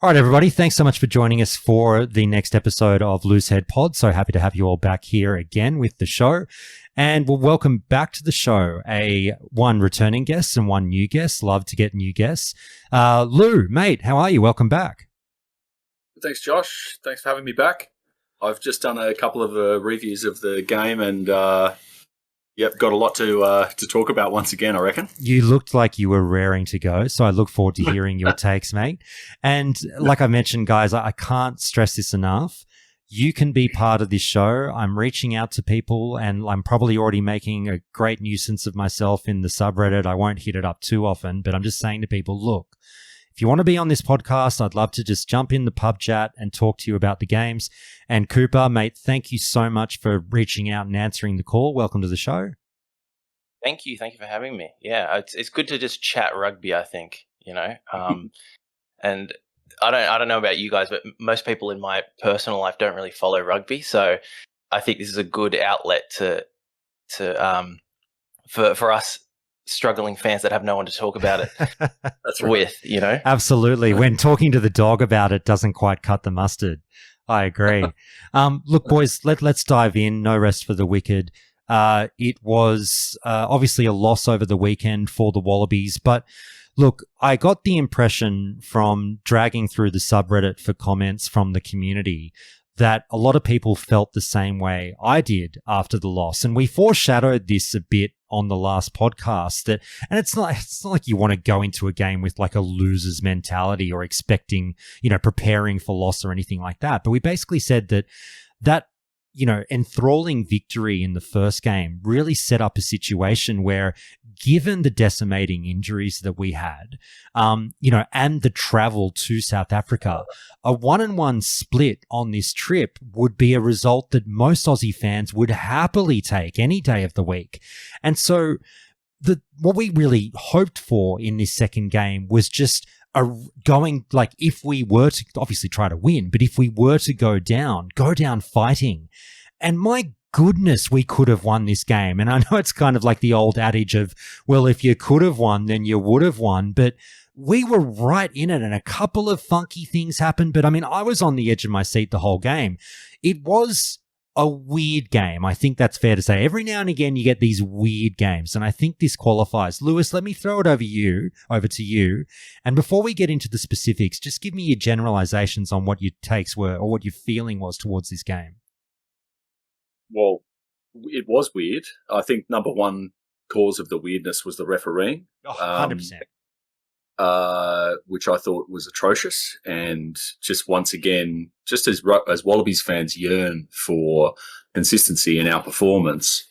All right, everybody. Thanks so much for joining us for the next episode of Loosehead Pod. So happy to have you all back here again with the show. And we'll welcome back to the show one returning guest and one new guest. Love to get new guests. Lou, mate, how are you? Welcome back. Thanks, Josh. Thanks for having me back. I've just done a couple of reviews of the game and got a lot to talk about once again, I reckon. You looked like you were raring to go, so I look forward to hearing your takes, mate. And like I mentioned, guys, I can't stress this enough. You can be part of this show. I'm reaching out to people, and I'm probably already making a great nuisance of myself in the subreddit. I won't hit it up too often, but I'm just saying to people, look, if you want to be on this podcast, I'd love to just jump in the pub chat and talk to you about the games. And Cooper, mate, thank you so much for reaching out and answering the call. Welcome to the show. Thank you for having me. Yeah, it's good to just chat rugby, I think, and I don't know about you guys, but most people in my personal life don't really follow rugby, so I think this is a good outlet for us struggling fans that have no one to talk about it That's right. with, Absolutely. When talking to the dog about it doesn't quite cut the mustard. I agree. Look, boys, let's dive in. No rest for the wicked. It was obviously a loss over the weekend for the Wallabies, but look, I got the impression from dragging through the subreddit for comments from the community that a lot of people felt the same way I did after the loss. And we foreshadowed this a bit on the last podcast and it's not like you want to go into a game with like a loser's mentality or expecting, preparing for loss or anything like that. But we basically said that enthralling victory in the first game really set up a situation where, given the decimating injuries that we had, and the travel to South Africa, a 1-1 split on this trip would be a result that most Aussie fans would happily take any day of the week. And so what we really hoped for in this second game was just if we were to obviously try to win, but if we were to go down fighting. And my goodness, we could have won this game. And I know it's kind of like the old adage of, well, if you could have won, then you would have won. But we were right in it and a couple of funky things happened. But I mean, I was on the edge of my seat the whole game. It was a weird game. I think that's fair to say. Every now and again, you get these weird games, and I think this qualifies. Lewis, let me throw it over to you. And before we get into the specifics, just give me your generalizations on what your takes were or what your feeling was towards this game. Well, it was weird. I think number one cause of the weirdness was the refereeing. 100%. Which I thought was atrocious. And just once again, just as Wallabies fans yearn for consistency in our performance,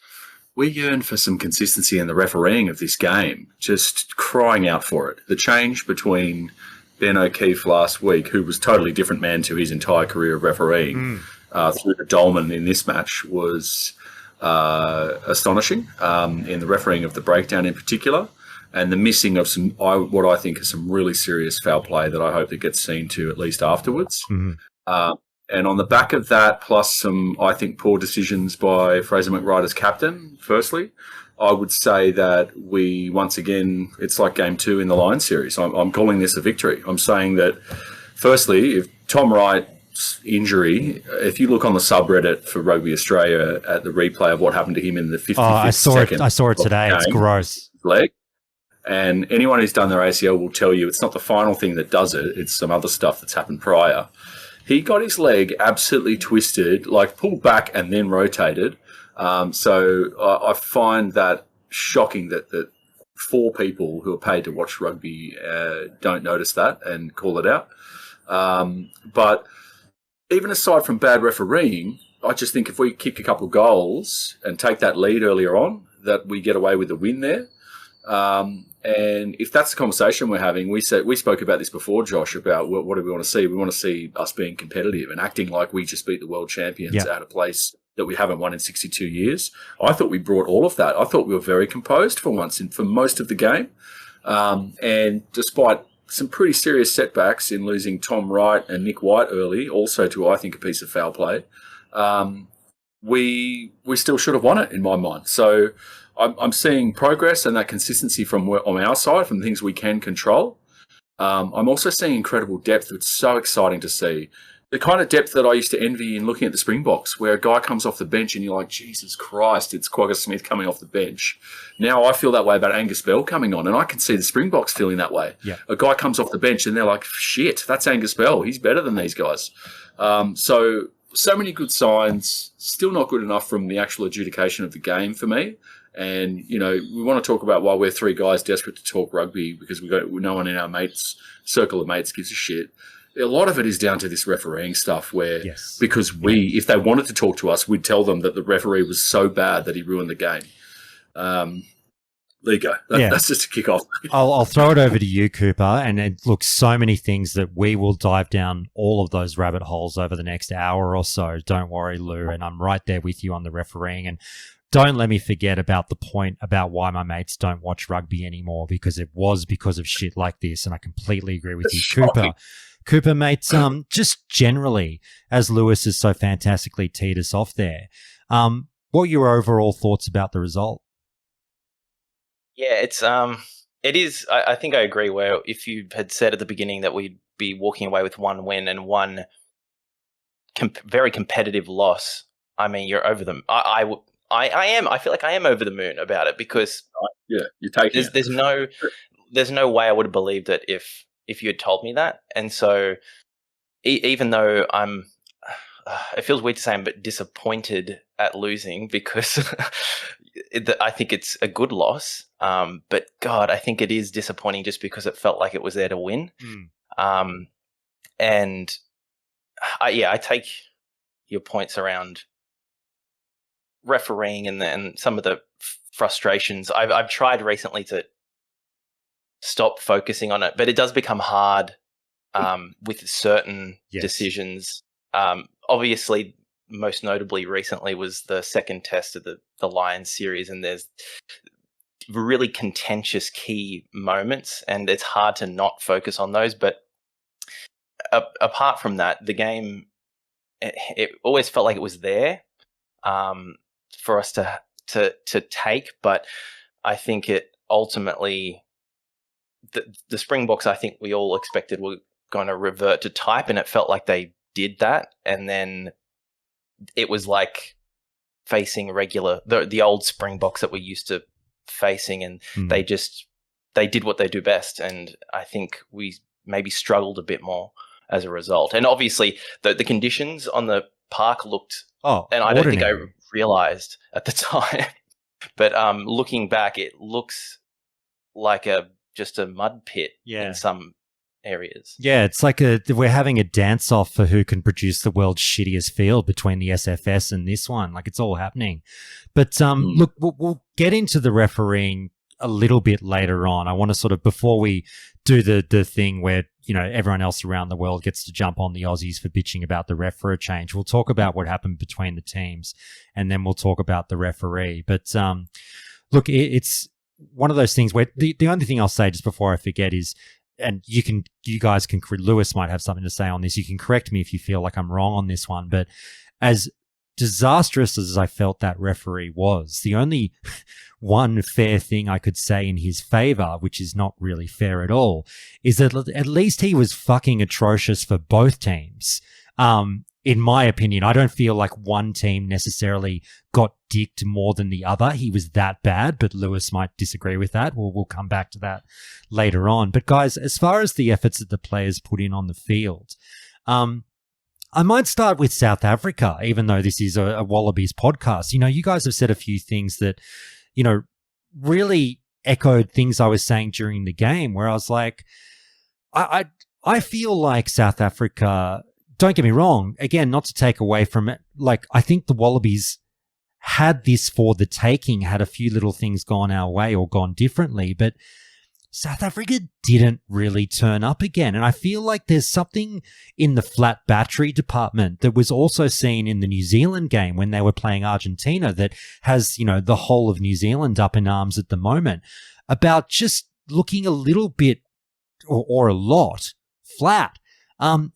we yearn for some consistency in the refereeing of this game, just crying out for it. The change between Ben O'Keefe last week, who was a totally different man to his entire career of refereeing, through to Dolman in this match was astonishing, in the refereeing of the breakdown in particular. And the missing of what I think is some really serious foul play that I hope that gets seen to at least afterwards. Mm-hmm. And on the back of that, plus some, I think, poor decisions by Fraser McReight as captain, firstly, I would say that we, once again, it's like game 2 in the Lions series. I'm calling this a victory. I'm saying that, firstly, if Tom Wright's injury, if you look on the subreddit for Rugby Australia at the replay of what happened to him in the 55th second. I saw it today. It's gross. Leg. And anyone who's done their ACL will tell you it's not the final thing that does it. It's some other stuff that's happened prior. He got his leg absolutely twisted, like pulled back and then rotated. So I find that shocking that 4 people who are paid to watch rugby don't notice that and call it out. But even aside from bad refereeing, I just think if we kick a couple of goals and take that lead earlier on, that we get away with the win there. And if that's the conversation we're having, we spoke about this before, Josh, about what do we want to see? We want to see us being competitive and acting like we just beat the world champions at a place that we haven't won in 62 years. I thought we brought all of that. I thought we were very composed for once for most of the game. And despite some pretty serious setbacks in losing Tom Wright and Nick White early, also to, I think, a piece of foul play, we still should have won it in my mind. So I'm seeing progress and that consistency from on our side, from things we can control. I'm also seeing incredible depth. It's so exciting to see. The kind of depth that I used to envy in looking at the Springboks, where a guy comes off the bench and you're like, Jesus Christ, it's Quagga Smith coming off the bench. Now I feel that way about Angus Bell coming on, and I can see the Springboks feeling that way. Yeah. A guy comes off the bench and they're like, shit, that's Angus Bell. He's better than these guys. So many good signs, still not good enough from the actual adjudication of the game for me. And, you know, we want to talk about why we're three guys desperate to talk rugby because no one in our circle of mates gives a shit. A lot of it is down to this refereeing stuff where, because if they wanted to talk to us, we'd tell them that the referee was so bad that he ruined the game. There you go. That's just a kick off. I'll throw it over to you, Cooper. And look, so many things that we will dive down all of those rabbit holes over the next hour or so. Don't worry, Lou. And I'm right there with you on the refereeing. And don't let me forget about the point about why my mates don't watch rugby anymore, because it was because of shit like this. And I completely agree with you, Cooper. Cooper, mates, just generally, as Lewis has so fantastically teed us off there, what are your overall thoughts about the result? Yeah, it is. I think I agree. Where if you had said at the beginning that we'd be walking away with one win and one very competitive loss, I mean, you're over them. I am. I feel like I am over the moon about it because you're taking there's no way I would have believed it if you had told me that. And so even though it feels weird to say I'm a bit disappointed at losing because I think it's a good loss. But God, I think it is disappointing just because it felt like it was there to win. And I take your points around refereeing and some of the frustrations. I've tried recently to stop focusing on it, but it does become hard with certain decisions. Obviously, most notably recently was the second test of the Lions series, and there's really contentious key moments, and it's hard to not focus on those. But apart from that, the game, it always felt like it was there for us to take, but I think it ultimately the Springboks, I think we all expected were going to revert to type, and it felt like they did that. And then it was like facing the old Springboks that we're used to facing, and they did what they do best. And I think we maybe struggled a bit more as a result. And obviously the conditions on the park looked, and I don't think I realized at the time, but looking back, it looks like just a mud pit in some areas. Yeah, it's like we're having a dance-off for who can produce the world's shittiest field between the SFS and this one. Like, it's all happening. But look, we'll get into the refereeing a little bit later on. I want to sort of, before we do the thing where, you know, everyone else around the world gets to jump on the Aussies for bitching about the ref for a change, we'll talk about what happened between the teams, and then we'll talk about the referee. But look, it's one of those things where the only thing I'll say just before I forget is, and you guys can, Lewis might have something to say on this. You can correct me if you feel like I'm wrong on this one, but as disastrous as I felt that referee was, the only one fair thing I could say in his favor, which is not really fair at all, is that at least he was fucking atrocious for both teams. In my opinion, I don't feel like one team necessarily got dicked more than the other. He was that bad, but Lewis might disagree with that. We'll come back to that later on. But guys, as far as the efforts that the players put in on the field, I might start with South Africa, even though this is a Wallabies podcast. You know, you guys have said a few things that, you know, really echoed things I was saying during the game, where I was like, I feel like South Africa, don't get me wrong, again, not to take away from it, like, I think the Wallabies had this for the taking, had a few little things gone our way or gone differently, but South Africa didn't really turn up again. And I feel like there's something in the flat battery department that was also seen in the New Zealand game when they were playing Argentina that has, you know, the whole of New Zealand up in arms at the moment about just looking a little bit or a lot flat.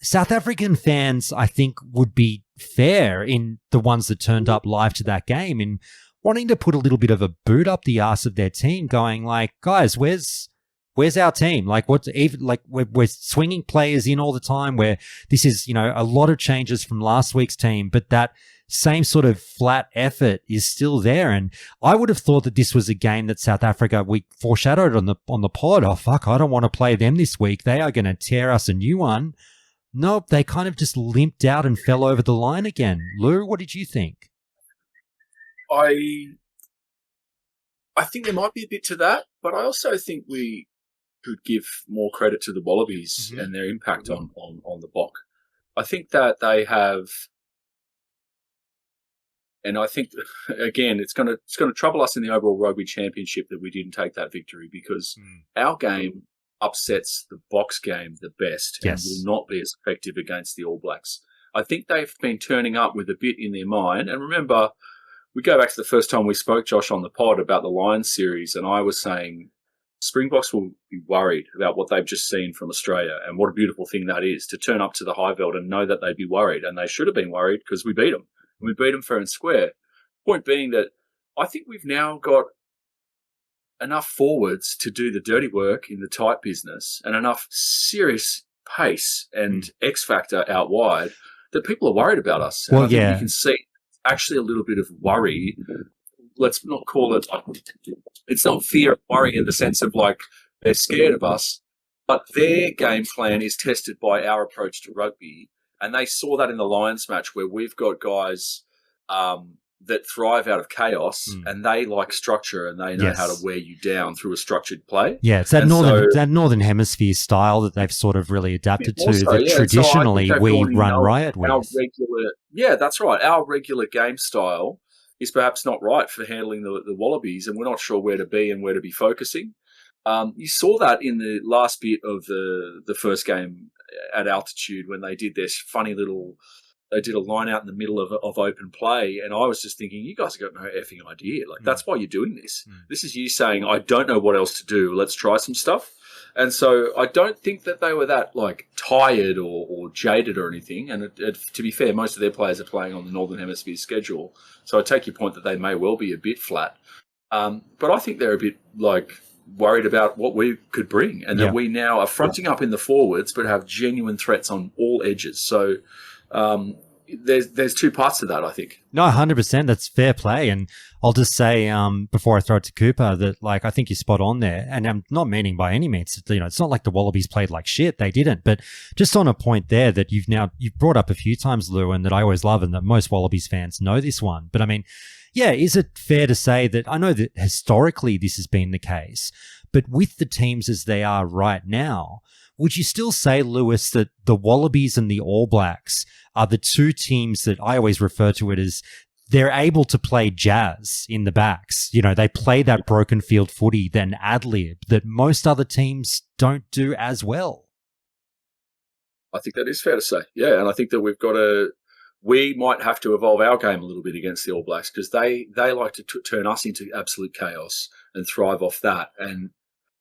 South African fans, I think, would be fair in the ones that turned up live to that game in wanting to put a little bit of a boot up the arse of their team, going like, guys, where's where's our team? Like, what's even like we're swinging players in all the time. Where this is, a lot of changes from last week's team, but that same sort of flat effort is still there. And I would have thought that this was a game that South Africa, we foreshadowed on the pod. Oh fuck, I don't want to play them this week. They are going to tear us a new one. Nope, they kind of just limped out and fell over the line again. Lou, what did you think? I think there might be a bit to that, but I also think we could give more credit to the Wallabies and their impact on the Bok. I think that they have, and I think again it's going to trouble us in the overall Rugby Championship that we didn't take that victory, because our game upsets the Bok's game the best and will not be as effective against the All Blacks. I think they've been turning up with a bit in their mind, and remember, we go back to the first time we spoke, Josh, on the pod about the Lions series, and I was saying Springboks will be worried about what they've just seen from Australia, and what a beautiful thing that is to turn up to the Highveld and know that they'd be worried, and they should have been worried because we beat them. And we beat them fair and square. Point being that I think we've now got enough forwards to do the dirty work in the tight business and enough serious pace and X factor out wide that people are worried about us. And I think you can see actually a little bit of worry. Let's not call it, it's not fear, worry in the sense of like they're scared of us, but their game plan is tested by our approach to rugby. And they saw that in the Lions match, where we've got guys that thrive out of chaos and they like structure and they know how to wear you down through a structured play. Yeah, it's that northern hemisphere style that they've sort of really adapted to, that traditionally we run riot with. That's right. Our regular game style is perhaps not right for handling the Wallabies, and we're not sure where to be and where to be focusing. You saw that in the last bit of the first game at altitude when they did this funny little... They did a line out in the middle of open play, and I was just thinking, you guys have got no effing idea. Like, that's why you're doing this. This is you saying, I don't know what else to do. Let's try some stuff. And so I don't think that they were that, like, tired or jaded or anything. And to be fair, most of their players are playing on the Northern Hemisphere schedule. So I take your point that they may well be a bit flat. But I think they're a bit, like, worried about what we could bring, and that we now are fronting up in the forwards but have genuine threats on all edges. So... there's two parts to that, I think. No, 100%. That's fair play. And I'll just say, before I throw it to Cooper, that like I think you're spot on there. And I'm not meaning by any means, it's not like the Wallabies played like shit. They didn't. But just on a point there that you've brought up a few times, Lou, and that I always love, and that most Wallabies fans know this one. But I mean, is it fair to say that I know that historically this has been the case, but with the teams as they are right now, would you still say, Lewis, that the Wallabies and the All Blacks are the two teams that I always refer to it as they're able to play jazz in the backs? They play that broken field footy, then ad-lib, that most other teams don't do as well. I think that is fair to say. Yeah, and I think that we might have to evolve our game a little bit against the All Blacks, because they like to turn us into absolute chaos and thrive off that. And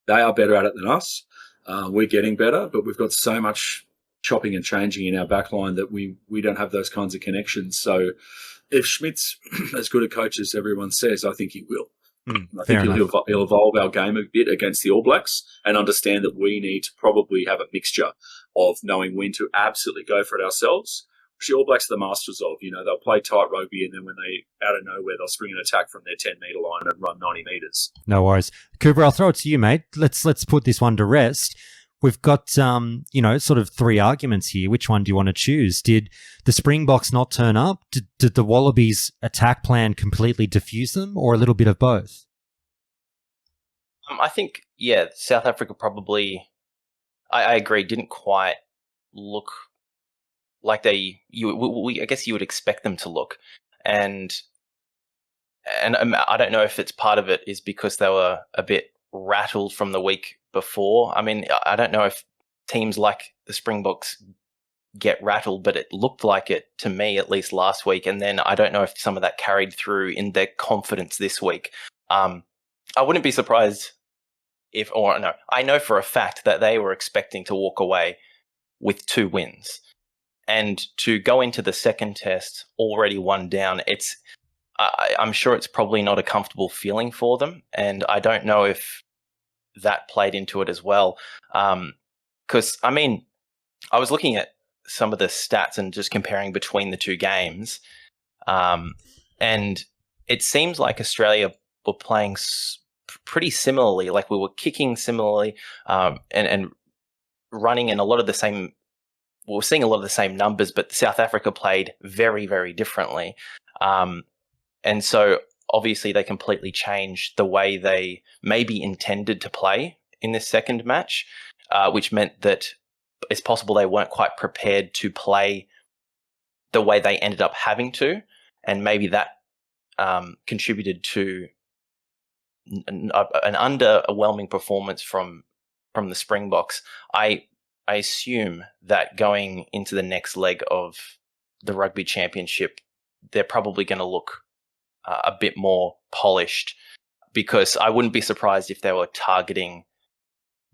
they are better at it than us. We're getting better, but we've got so much chopping and changing in our backline that we don't have those kinds of connections. So if Schmidt's as good a coach as everyone says, I think he will. I think he'll evolve our game a bit against the All Blacks and understand that we need to probably have a mixture of knowing when to absolutely go for it ourselves, which the All Blacks are the masters of. They'll play tight rugby, and then when they, out of nowhere, they'll spring an attack from their 10-metre line and run 90 metres. No worries. Cooper, I'll throw it to you, mate. Let's put this one to rest. We've got, sort of three arguments here. Which one do you want to choose? Did the Springboks not turn up? Did the Wallabies' attack plan completely diffuse them, or a little bit of both? I think, South Africa probably, I agree, didn't quite look like I guess you would expect them to look. And I don't know if it's part of it is because they were a bit rattled from the week before. I mean, I don't know if teams like the Springboks get rattled, but it looked like it to me, at least last week. And then I don't know if some of that carried through in their confidence this week. I wouldn't be surprised I know for a fact that they were expecting to walk away with 2 wins. And to go into the second test already 1 down, I'm sure it's probably not a comfortable feeling for them. And I don't know if that played into it as well. Because, I mean, I was looking at some of the stats and just comparing between the two games. And it seems like Australia were playing pretty similarly. Like we were kicking similarly and running in a lot of the same. We were seeing a lot of the same numbers, but South Africa played very, very differently. And so obviously they completely changed the way they maybe intended to play in this second match, which meant that it's possible they weren't quite prepared to play the way they ended up having to. And maybe that contributed to an underwhelming performance from the Springboks. I assume that going into the next leg of the Rugby Championship, they're probably going to look a bit more polished, because I wouldn't be surprised if they were targeting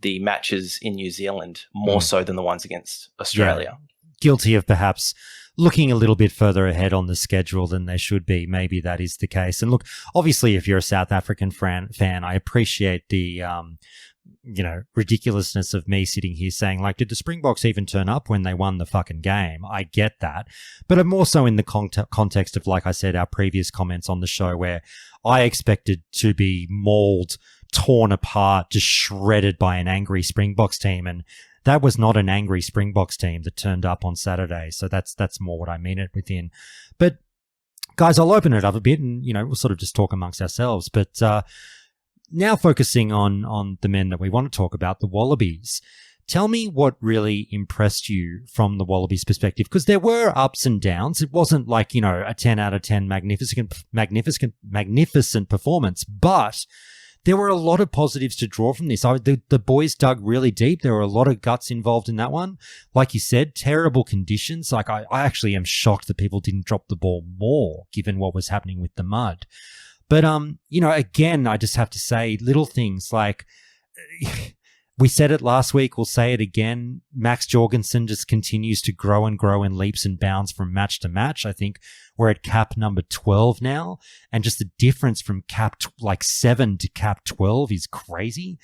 the matches in New Zealand more so than the ones against Australia. Yeah. Guilty of perhaps looking a little bit further ahead on the schedule than they should be. Maybe that is the case. And look, obviously, if you're a South African fan, I appreciate the ridiculousness of me sitting here saying, like, did the Springboks even turn up when they won the fucking game? I get that. But I'm also in the context of, like I said, our previous comments on the show, where I expected to be mauled, torn apart, just shredded by an angry Springboks team. And that was not an angry Springboks team that turned up on Saturday. So that's more what I mean it within. But guys, I'll open it up a bit and, we'll sort of just talk amongst ourselves. But now focusing on the men that we want to talk about, the Wallabies. Tell me what really impressed you from the Wallabies perspective, because there were ups and downs. It wasn't like, a 10 out of 10 magnificent performance, but there were a lot of positives to draw from this. The boys dug really deep. There were a lot of guts involved in that one. Like you said, terrible conditions. Like I actually am shocked that people didn't drop the ball more given what was happening with the mud. But, again, I just have to say little things like we said it last week. We'll say it again. Max Jorgensen just continues to grow and grow in leaps and bounds from match to match. I think we're at cap number 12 now. And just the difference from cap 7 to cap 12 is crazy.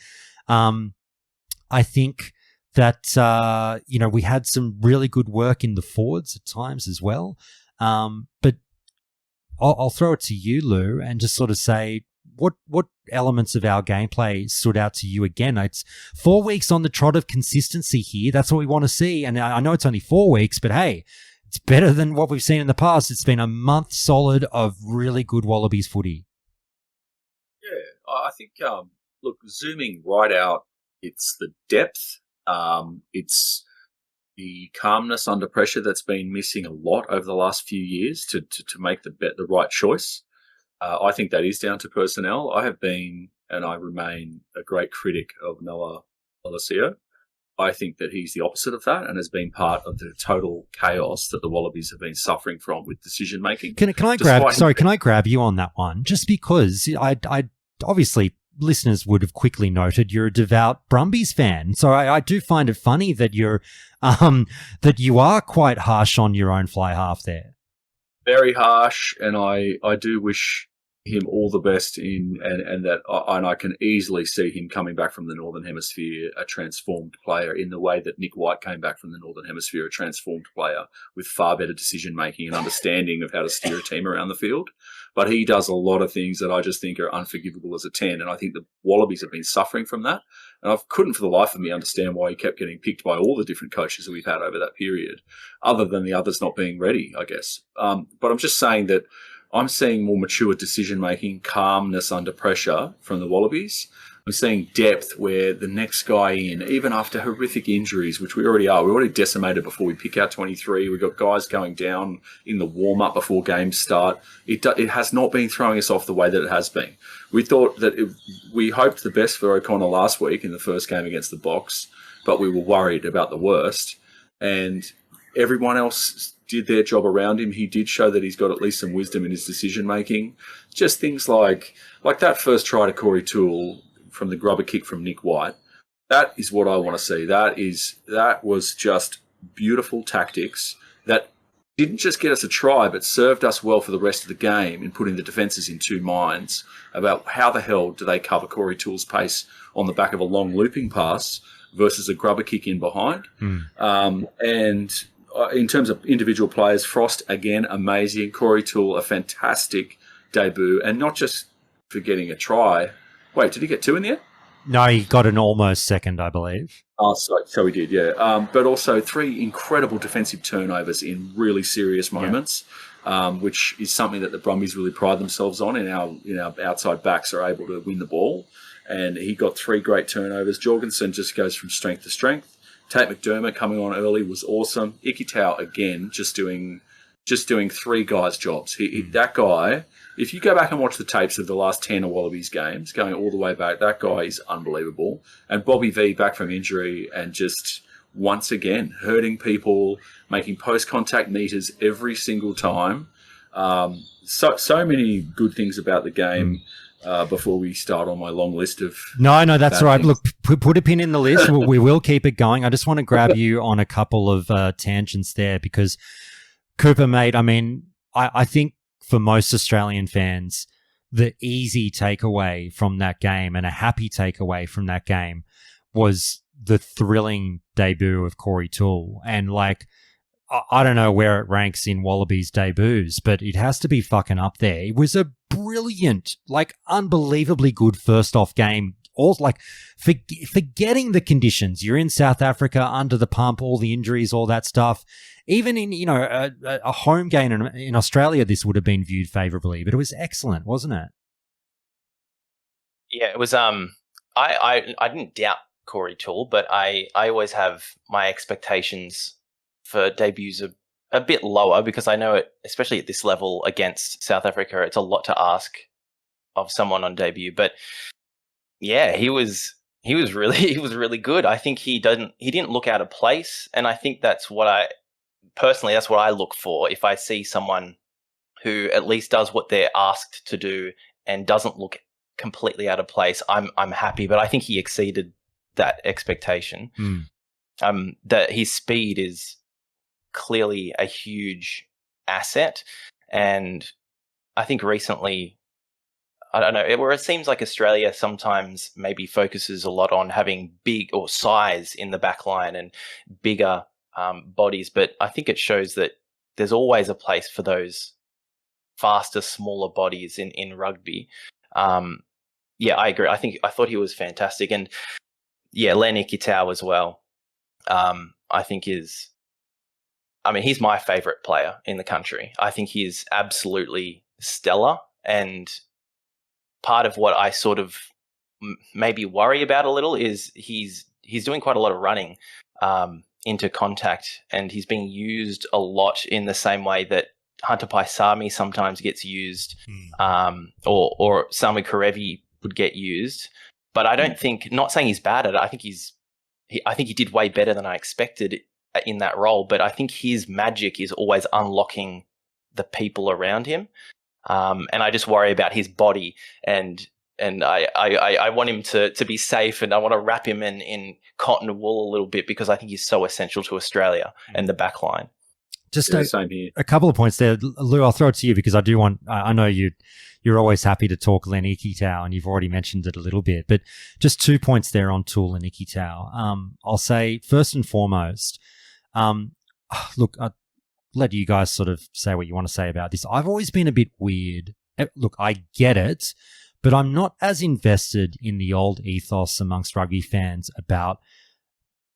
I think that, we had some really good work in the forwards at times as well. But I'll throw it to you, Lou, and just sort of say, what elements of our gameplay stood out to you again? It's 4 weeks on the trot of consistency here. That's what we want to see. And I know it's only 4 weeks, but hey, it's better than what we've seen in the past. It's been a month solid of really good Wallabies footy. Yeah, I think, zooming right out, it's the depth. It's the calmness under pressure that's been missing a lot over the last few years to make the right choice. I think that is down to personnel. I have been, and I remain, a great critic of Noah Olesio. I think that he's the opposite of that and has been part of the total chaos that the Wallabies have been suffering from with decision making. Can I grab you on that one? Just because I obviously listeners would have quickly noted you're a devout Brumbies fan. So I do find it funny that that you are quite harsh on your own fly half there. Very harsh, and I do wish him all the best and I can easily see him coming back from the Northern Hemisphere a transformed player in the way that Nick White came back from the Northern Hemisphere a transformed player with far better decision making and understanding of how to steer a team around the field. But he does a lot of things that I just think are unforgivable as a 10, and I think the Wallabies have been suffering from that. And I couldn't for the life of me understand why he kept getting picked by all the different coaches that we've had over that period, other than the others not being ready, I guess. But I'm just saying that I'm seeing more mature decision-making, calmness under pressure from the Wallabies. I'm seeing depth where the next guy in, even after horrific injuries, which we already are, we're already decimated before we pick our 23. We've got guys going down in the warm-up before games start. It has not been throwing us off the way that it has been. We thought that we hoped the best for O'Connor last week in the first game against the Boks, but we were worried about the worst. And everyone else did their job around him. He did show that he's got at least some wisdom in his decision-making. Just things like that first try to Corey Toole from the grubber kick from Nick White. That is what I want to see. That was just beautiful tactics that didn't just get us a try, but served us well for the rest of the game in putting the defences in two minds about how the hell do they cover Corey Toole's pace on the back of a long looping pass versus a grubber kick in behind. And in terms of individual players, Frost, again, amazing. Corey Toole, a fantastic debut, and not just for getting a try. Wait, did he get two in the end? No, he got an almost second, I believe. Oh, so he did, yeah. But also 3 incredible defensive turnovers in really serious moments, which is something that the Brumbies really pride themselves on. In our outside backs are able to win the ball, and he got 3 great turnovers. Jorgensen just goes from strength to strength. Tate McDermott coming on early was awesome. Ikitau again, just doing 3 guys' jobs. That guy. If you go back and watch the tapes of the last 10 of Wallabies games, going all the way back, that guy is unbelievable. And Bobby V back from injury and just once again hurting people, making post-contact meters every single time. So many good things about the game before we start on my long list of... No, that's all right. Things. Look, put a pin in the list. We will keep it going. I just want to grab you on a couple of tangents there because Cooper, mate, I mean, I think for most Australian fans, the easy takeaway from that game and a happy takeaway from that game was the thrilling debut of Corey Toole. And like, I don't know where it ranks in Wallabies debuts, but it has to be fucking up there. It was a brilliant, like unbelievably good first off game. All like forgetting the conditions. You're in South Africa under the pump, all the injuries, all that stuff. Even in, a home game in Australia, this would have been viewed favourably, but it was excellent, wasn't it? Yeah, it was. I didn't doubt Corey Toole, but I always have my expectations for debuts a bit lower because I know it, especially at this level against South Africa, it's a lot to ask of someone on debut. But yeah, he was really good. I think he didn't look out of place, and I think that's what I look for. If I see someone who at least does what they're asked to do and doesn't look completely out of place, I'm happy. But I think he exceeded that expectation. That his speed is clearly a huge asset, and I think recently, I don't know, where it seems like Australia sometimes maybe focuses a lot on having big or size in the back line and bigger bodies, but I think it shows that there's always a place for those faster, smaller bodies in rugby. Yeah, I agree. I thought he was fantastic, and yeah, Len Ikitau as well. I think he's my favorite player in the country. I think he is absolutely stellar, and part of what I sort of maybe worry about a little is he's doing quite a lot of running into contact, and he's being used a lot in the same way that Hunter Paisami sometimes gets used, or Sami Karevi would get used. But I don't think, not saying he's bad at it, I think he did way better than I expected in that role, but I think his magic is always unlocking the people around him. And I just worry about his body, and I want him to be safe, and I want to wrap him in cotton wool a little bit because I think he's so essential to Australia and the back line. Just a couple of points there. Lou, I'll throw it to you because I know you're always happy to talk Len Ikitau, and you've already mentioned it a little bit, but just 2 points there on Toole and Ikitau. I'll say first and foremost, look, I'll let you guys sort of say what you want to say about this. I've always been a bit weird. Look, I get it, but I'm not as invested in the old ethos amongst rugby fans about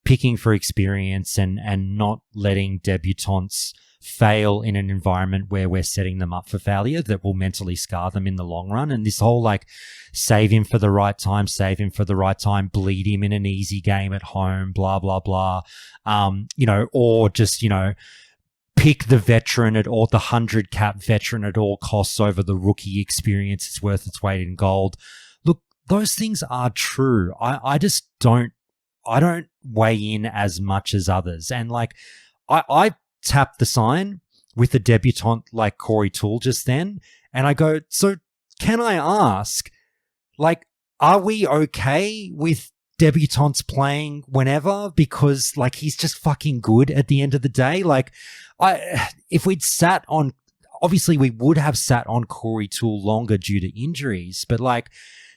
picking for experience and not letting debutants fail in an environment where we're setting them up for failure that will mentally scar them in the long run. And this whole like save him for the right time, bleed him in an easy game at home, blah, blah, blah. Or just, pick the veteran or the 100 cap veteran at all costs over the rookie experience. It's worth its weight in gold. Look, those things are true. I just don't weigh in as much as others. And like, I tapped the sign with a debutant like Corey Toole just then, and I go, so can I ask, like, are we okay with debutantes playing whenever? Because like, he's just fucking good at the end of the day. Like, if we'd sat on, obviously we would have sat on Corey Toole longer due to injuries, but like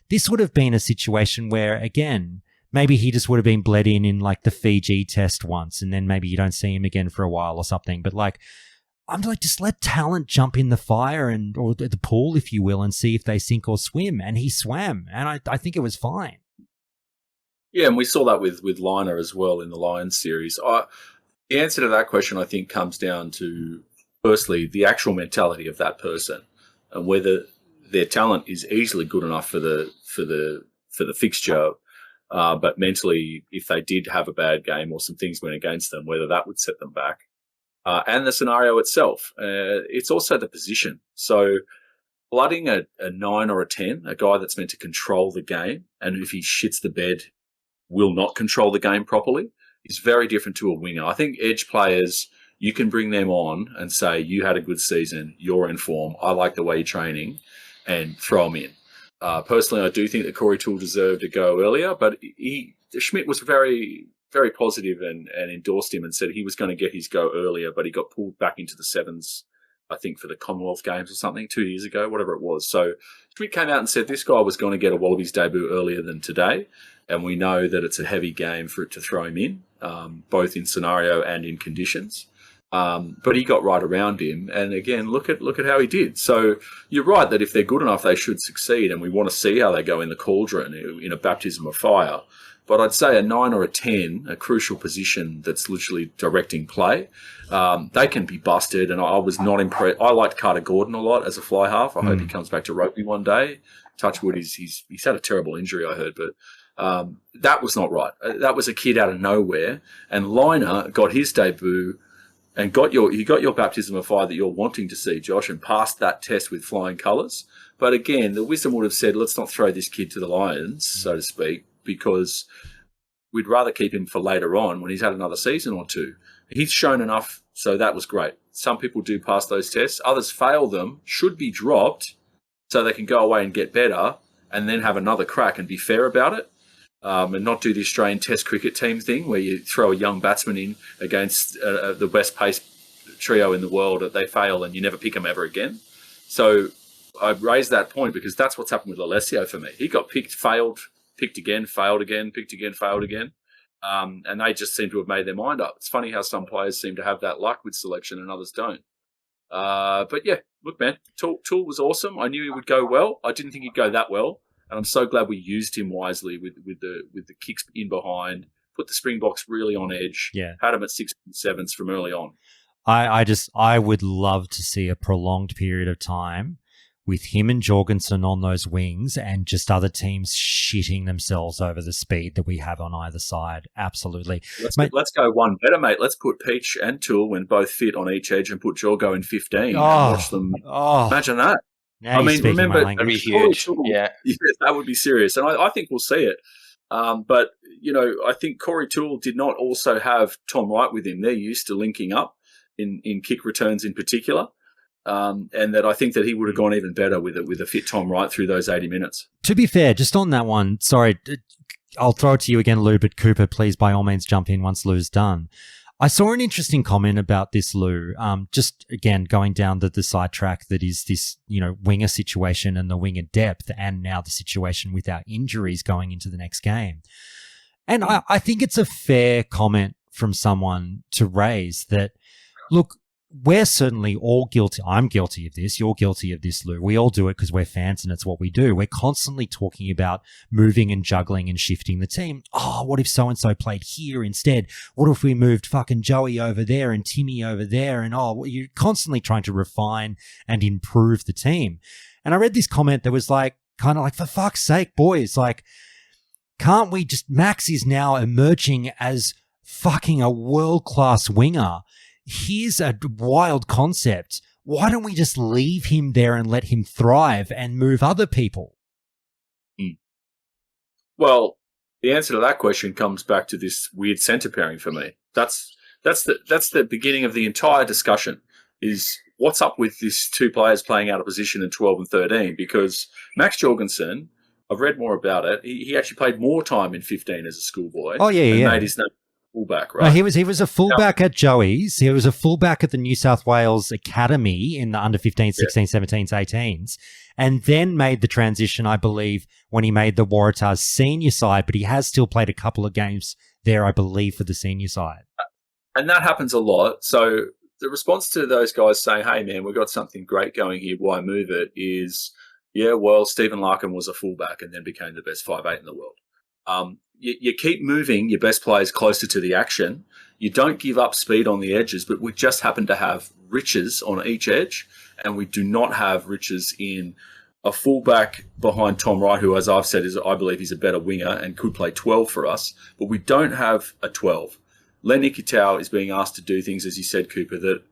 this would have been a situation where, again, maybe he just would have been bled in like the Fiji test once, and then maybe you don't see him again for a while or something. But like, I'm like, just let talent jump in the fire or the pool, if you will, and see if they sink or swim. And he swam, and I think it was fine. Yeah, and we saw that with Liner as well in the Lions series. The answer to that question, I think, comes down to, firstly, the actual mentality of that person and whether their talent is easily good enough for the fixture, but mentally, if they did have a bad game or some things went against them, whether that would set them back. And the scenario itself. It's also the position. So blooding a 9 or a 10, a guy that's meant to control the game, and if he shits the bed, will not control the game properly, is very different to a winger. I think edge players, you can bring them on and say, you had a good season, you're in form, I like the way you're training, and throw them in. Personally, I do think that Corey Toole deserved to go earlier, but Schmidt was very, very positive and endorsed him and said he was going to get his go earlier, but he got pulled back into the sevens, I think, for the Commonwealth Games or something 2 years ago, whatever it was. So Schmidt came out and said this guy was going to get a Wallabies debut earlier than today, and we know that it's a heavy game for it to throw him in, both in scenario and in conditions. But he got right around him, and again, look at how he did. So you're right that if they're good enough, they should succeed, and we want to see how they go in the cauldron in a baptism of fire. But I'd say a 9 or a 10, a crucial position that's literally directing play, they can be busted. And I was not impressed. I liked Carter Gordon a lot as a fly half. I hope he comes back to rugby one day. Touchwood, he's had a terrible injury, I heard, but that was not right. That was a kid out of nowhere, and Liner got his debut. And you got your baptism of fire that you're wanting to see, Josh, and passed that test with flying colours. But again, the wisdom would have said, let's not throw this kid to the lions, so to speak, because we'd rather keep him for later on when he's had another season or two. He's shown enough, so that was great. Some people do pass those tests. Others fail them, should be dropped, so they can go away and get better and then have another crack and be fair about it. And not do the Australian Test cricket team thing where you throw a young batsman in against the best pace trio in the world, they fail and you never pick them ever again. So I raised that point because that's what's happened with Alessio for me. He got picked, failed, picked again, failed again, picked again, failed again. And they just seem to have made their mind up. It's funny how some players seem to have that luck with selection and others don't. But yeah, look, man, Toole was awesome. I knew he would go well. I didn't think he'd go that well. And I'm so glad we used him wisely with the kicks in behind, put the Springboks really on edge, had him at 6 and 7s from early on. I would love to see a prolonged period of time with him and Jorgensen on those wings and just other teams shitting themselves over the speed that we have on either side. Absolutely. Let's go one better, mate. Let's put Peach and Toole when both fit on each edge and put Jorgo in 15 and watch them. Imagine that. Now I mean, remember, that'd be huge. Yeah, that would be serious, and I think we'll see it. But you know, I think Corey Toole did not also have Tom Wright with him. They're used to linking up in kick returns in particular, and that I think that he would have gone even better with a fit Tom Wright through those 80 minutes. To be fair, just on that one, sorry, I'll throw it to you again, Lou. But Cooper, please by all means jump in once Lou's done. I saw an interesting comment about this, Lou. Just again going down the sidetrack that is this, winger situation and the winger depth, and now the situation with our injuries going into the next game. And I think it's a fair comment from someone to raise that. Look, we're certainly all guilty. I'm guilty of this. You're guilty of this, Lou. We all do it because we're fans and it's what we do. We're constantly talking about moving and juggling and shifting the team. Oh, what if so-and-so played here instead? What if we moved fucking Joey over there and Timmy over there? And you're constantly trying to refine and improve the team. And I read this comment that was kind of like, for fuck's sake, boys, can't we just, Max is now emerging as fucking a world-class winger. Here's a wild concept. Why don't we just leave him there and let him thrive and move other people? Well, the answer to that question comes back to this weird centre pairing for me. That's the beginning of the entire discussion, is what's up with these two players playing out of position in 12 and 13, because Max Jorgensen, I've read more about it, he actually played more time in 15 as a schoolboy. Oh, yeah. Made his name fullback, right? No, he was a fullback at Joey's. He was a fullback at the New South Wales Academy in the under 15s, 16s, 17s, 18s, and then made the transition, I believe, when he made the Waratahs senior side, but he has still played a couple of games there, I believe, for the senior side. And that happens a lot. So the response to those guys saying, hey, man, we've got something great going here, why move it, is, yeah, well, Stephen Larkham was a fullback and then became the best 5'8" in the world. You keep moving your best players closer to the action. You don't give up speed on the edges, but we just happen to have riches on each edge, and we do not have riches in a fullback behind Tom Wright, who, as I've said, I believe he's a better winger and could play 12 for us, but we don't have a 12. Len Ikitau is being asked to do things, as you said, Cooper, that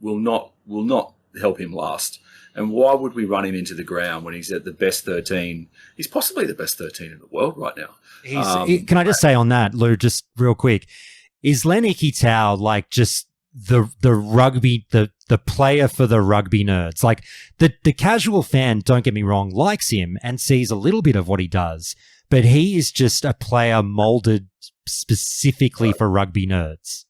will not help him last. And why would we run him into the ground when he's at the best 13? He's possibly the best 13 in the world right now. Can I just say on that, Lou, just real quick, is Len Ikitau like just the rugby, the player for the rugby nerds? Like the casual fan, don't get me wrong, likes him and sees a little bit of what he does, but he is just a player molded specifically for rugby nerds.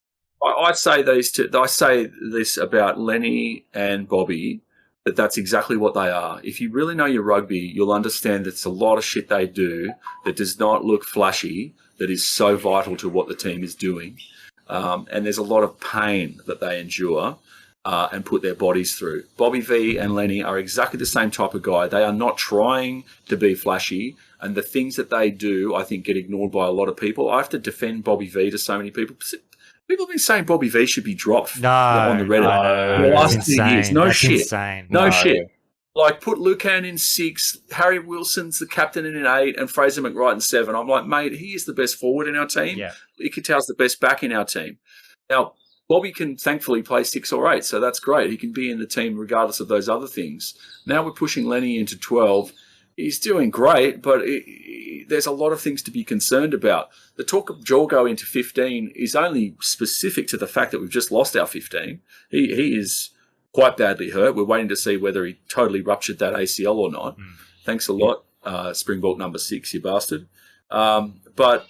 I say this about Lenny and Bobby, that's exactly what they are. If you really know your rugby, you'll understand that it's a lot of shit they do that does not look flashy, that is so vital to what the team is doing. And there's a lot of pain that they endure and put their bodies through. Bobby V and Lenny are exactly the same type of guy. They are not trying to be flashy, and the things that they do, I think, get ignored by a lot of people. I have to defend Bobby V to so many people. People have been saying Bobby V should be dropped on the Reddit the last 2 years. No shit. Insane. No shit. Like, put Lucan in 6, Harry Wilson's the captain in 8, and Fraser McWright in 7. I'm like, mate, he is the best forward in our team. Yeah. Ikitau's the best back in our team. Now, Bobby can thankfully play 6 or 8, so that's great. He can be in the team regardless of those other things. Now we're pushing Lenny into 12. He's doing great, but there's a lot of things to be concerned about. The talk of Jorgo into 15 is only specific to the fact that we've just lost our 15. He is quite badly hurt. We're waiting to see whether he totally ruptured that ACL or not. Thanks a lot, Springbok number 6, you bastard. But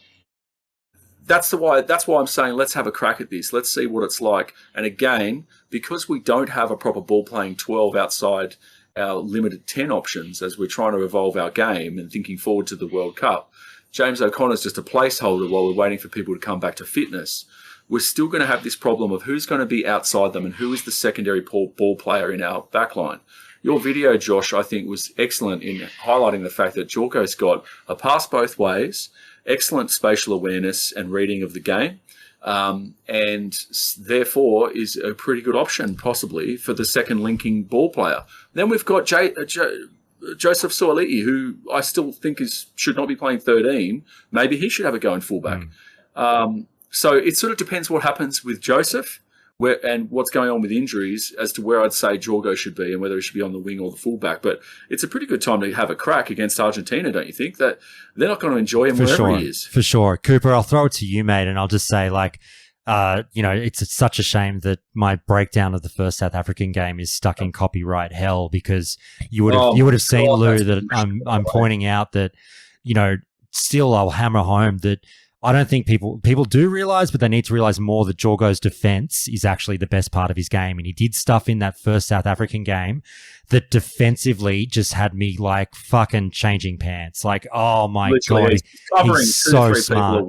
that's why I'm saying let's have a crack at this. Let's see what it's like. And again, because we don't have a proper ball-playing 12 outside our limited 10 options as we're trying to evolve our game and thinking forward to the World Cup, James O'Connor's just a placeholder while we're waiting for people to come back to fitness. We're still going to have this problem of who's going to be outside them and who is the secondary ball player in our backline. Your video, Josh, I think was excellent in highlighting the fact that Jorgo's got a pass both ways, excellent spatial awareness and reading of the game, and therefore is a pretty good option possibly for the second linking ball player. Then we've got Joseph Suaalii, who I still think should not be playing 13. Maybe he should have a go in fullback. So it sort of depends what happens with Joseph and what's going on with injuries as to where I'd say Jorgo should be and whether he should be on the wing or the fullback. But it's a pretty good time to have a crack against Argentina, don't you think? That they're not going to enjoy him wherever he is. For sure. Cooper, I'll throw it to you, mate, and I'll just say, it's such a shame that my breakdown of the first South African game is stuck in copyright hell, because you would have seen, Lou, that I'm pointing out that, still I'll hammer home that I don't think people do realize, but they need to realize more that Jorgo's defense is actually the best part of his game. And he did stuff in that first South African game that defensively just had me like fucking changing pants. Like, oh my God, he's so smart.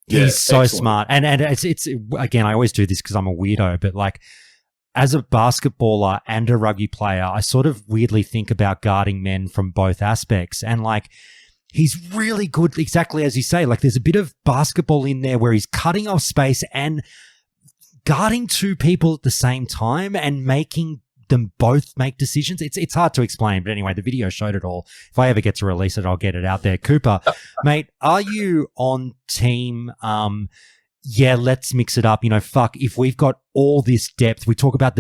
He's so smart. And it's again, I always do this because I'm a weirdo, but like as a basketballer and a rugby player, I sort of weirdly think about guarding men from both aspects. And like, he's really good, exactly as you say. Like, there's a bit of basketball in there where he's cutting off space and guarding two people at the same time and making them both make decisions. It's hard to explain, but anyway, the video showed it all. If I ever get to release it, I'll get it out there. Cooper, mate, are you on team yeah, let's mix it up. Fuck, if we've got all this depth, we talk about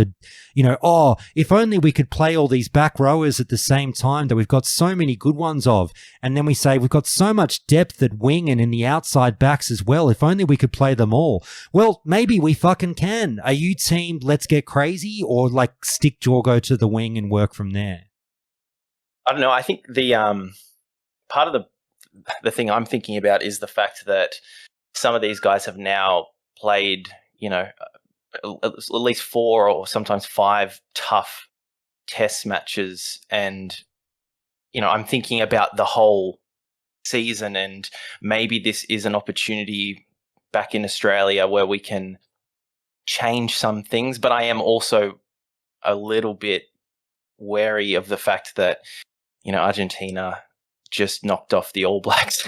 if only we could play all these back rowers at the same time that we've got so many good ones of. And then we say we've got so much depth at wing and in the outside backs as well. If only we could play them all. Well, maybe we fucking can. Are you team let's get crazy, or like stick Jorgo to the wing and work from there? I don't know. I think the part of the thing I'm thinking about is the fact that some of these guys have now played, at least 4 or sometimes 5 tough test matches. And, I'm thinking about the whole season, and maybe this is an opportunity back in Australia where we can change some things. But I am also a little bit wary of the fact that, Argentina just knocked off the All Blacks.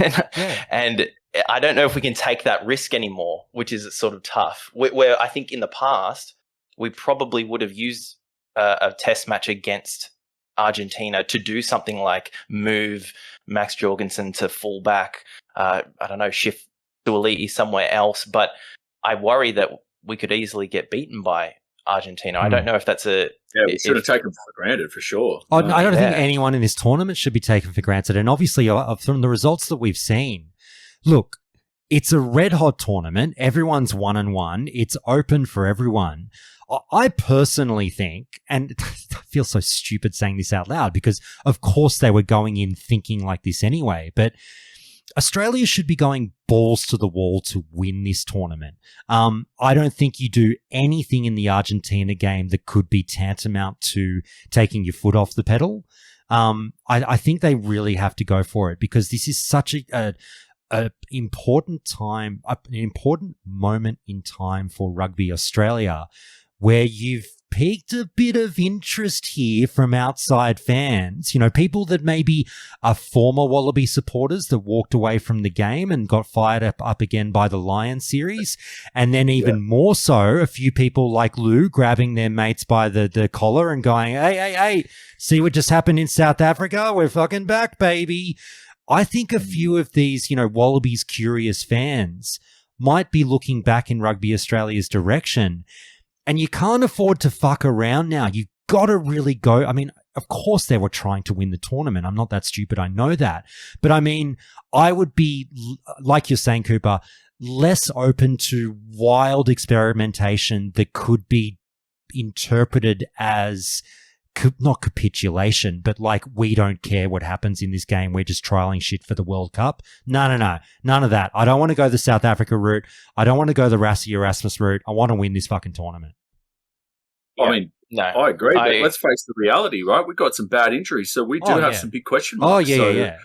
And I don't know if we can take that risk anymore, which is sort of tough. Where I think in the past, we probably would have used a test match against Argentina to do something like move Max Jorgensen to fullback, shift Tuoliti somewhere else. But I worry that we could easily get beaten by Argentina. I don't know if that's a... Yeah, we should have taken for granted, for sure. I don't think anyone in this tournament should be taken for granted. And obviously, from the results that we've seen, look, it's a red-hot tournament. Everyone's 1-1. It's open for everyone. I personally think, and I feel so stupid saying this out loud because, of course, they were going in thinking like this anyway, but Australia should be going balls to the wall to win this tournament. I don't think you do anything in the Argentina game that could be tantamount to taking your foot off the pedal. I think they really have to go for it because this is such an important time, an important moment in time for Rugby Australia, where you've piqued a bit of interest here from outside fans, people that maybe are former Wallaby supporters that walked away from the game and got fired up again by the Lion series. And then even more so, a few people like Lou grabbing their mates by the collar and going, hey, see what just happened in South Africa? We're fucking back, baby. I think a few of these, Wallabies curious fans might be looking back in Rugby Australia's direction. And you can't afford to fuck around now. You've got to really go. I mean, of course they were trying to win the tournament. I'm not that stupid. I know that. But I mean, I would be, like you're saying, Cooper, less open to wild experimentation that could be interpreted as not capitulation, but like, we don't care what happens in this game. We're just trialing shit for the World Cup. No. None of that. I don't want to go the South Africa route. I don't want to go the Rassie Erasmus route. I want to win this fucking tournament. I mean, no, I agree. But let's face the reality, right? We've got some bad injuries, so we do have some big question marks. Yeah.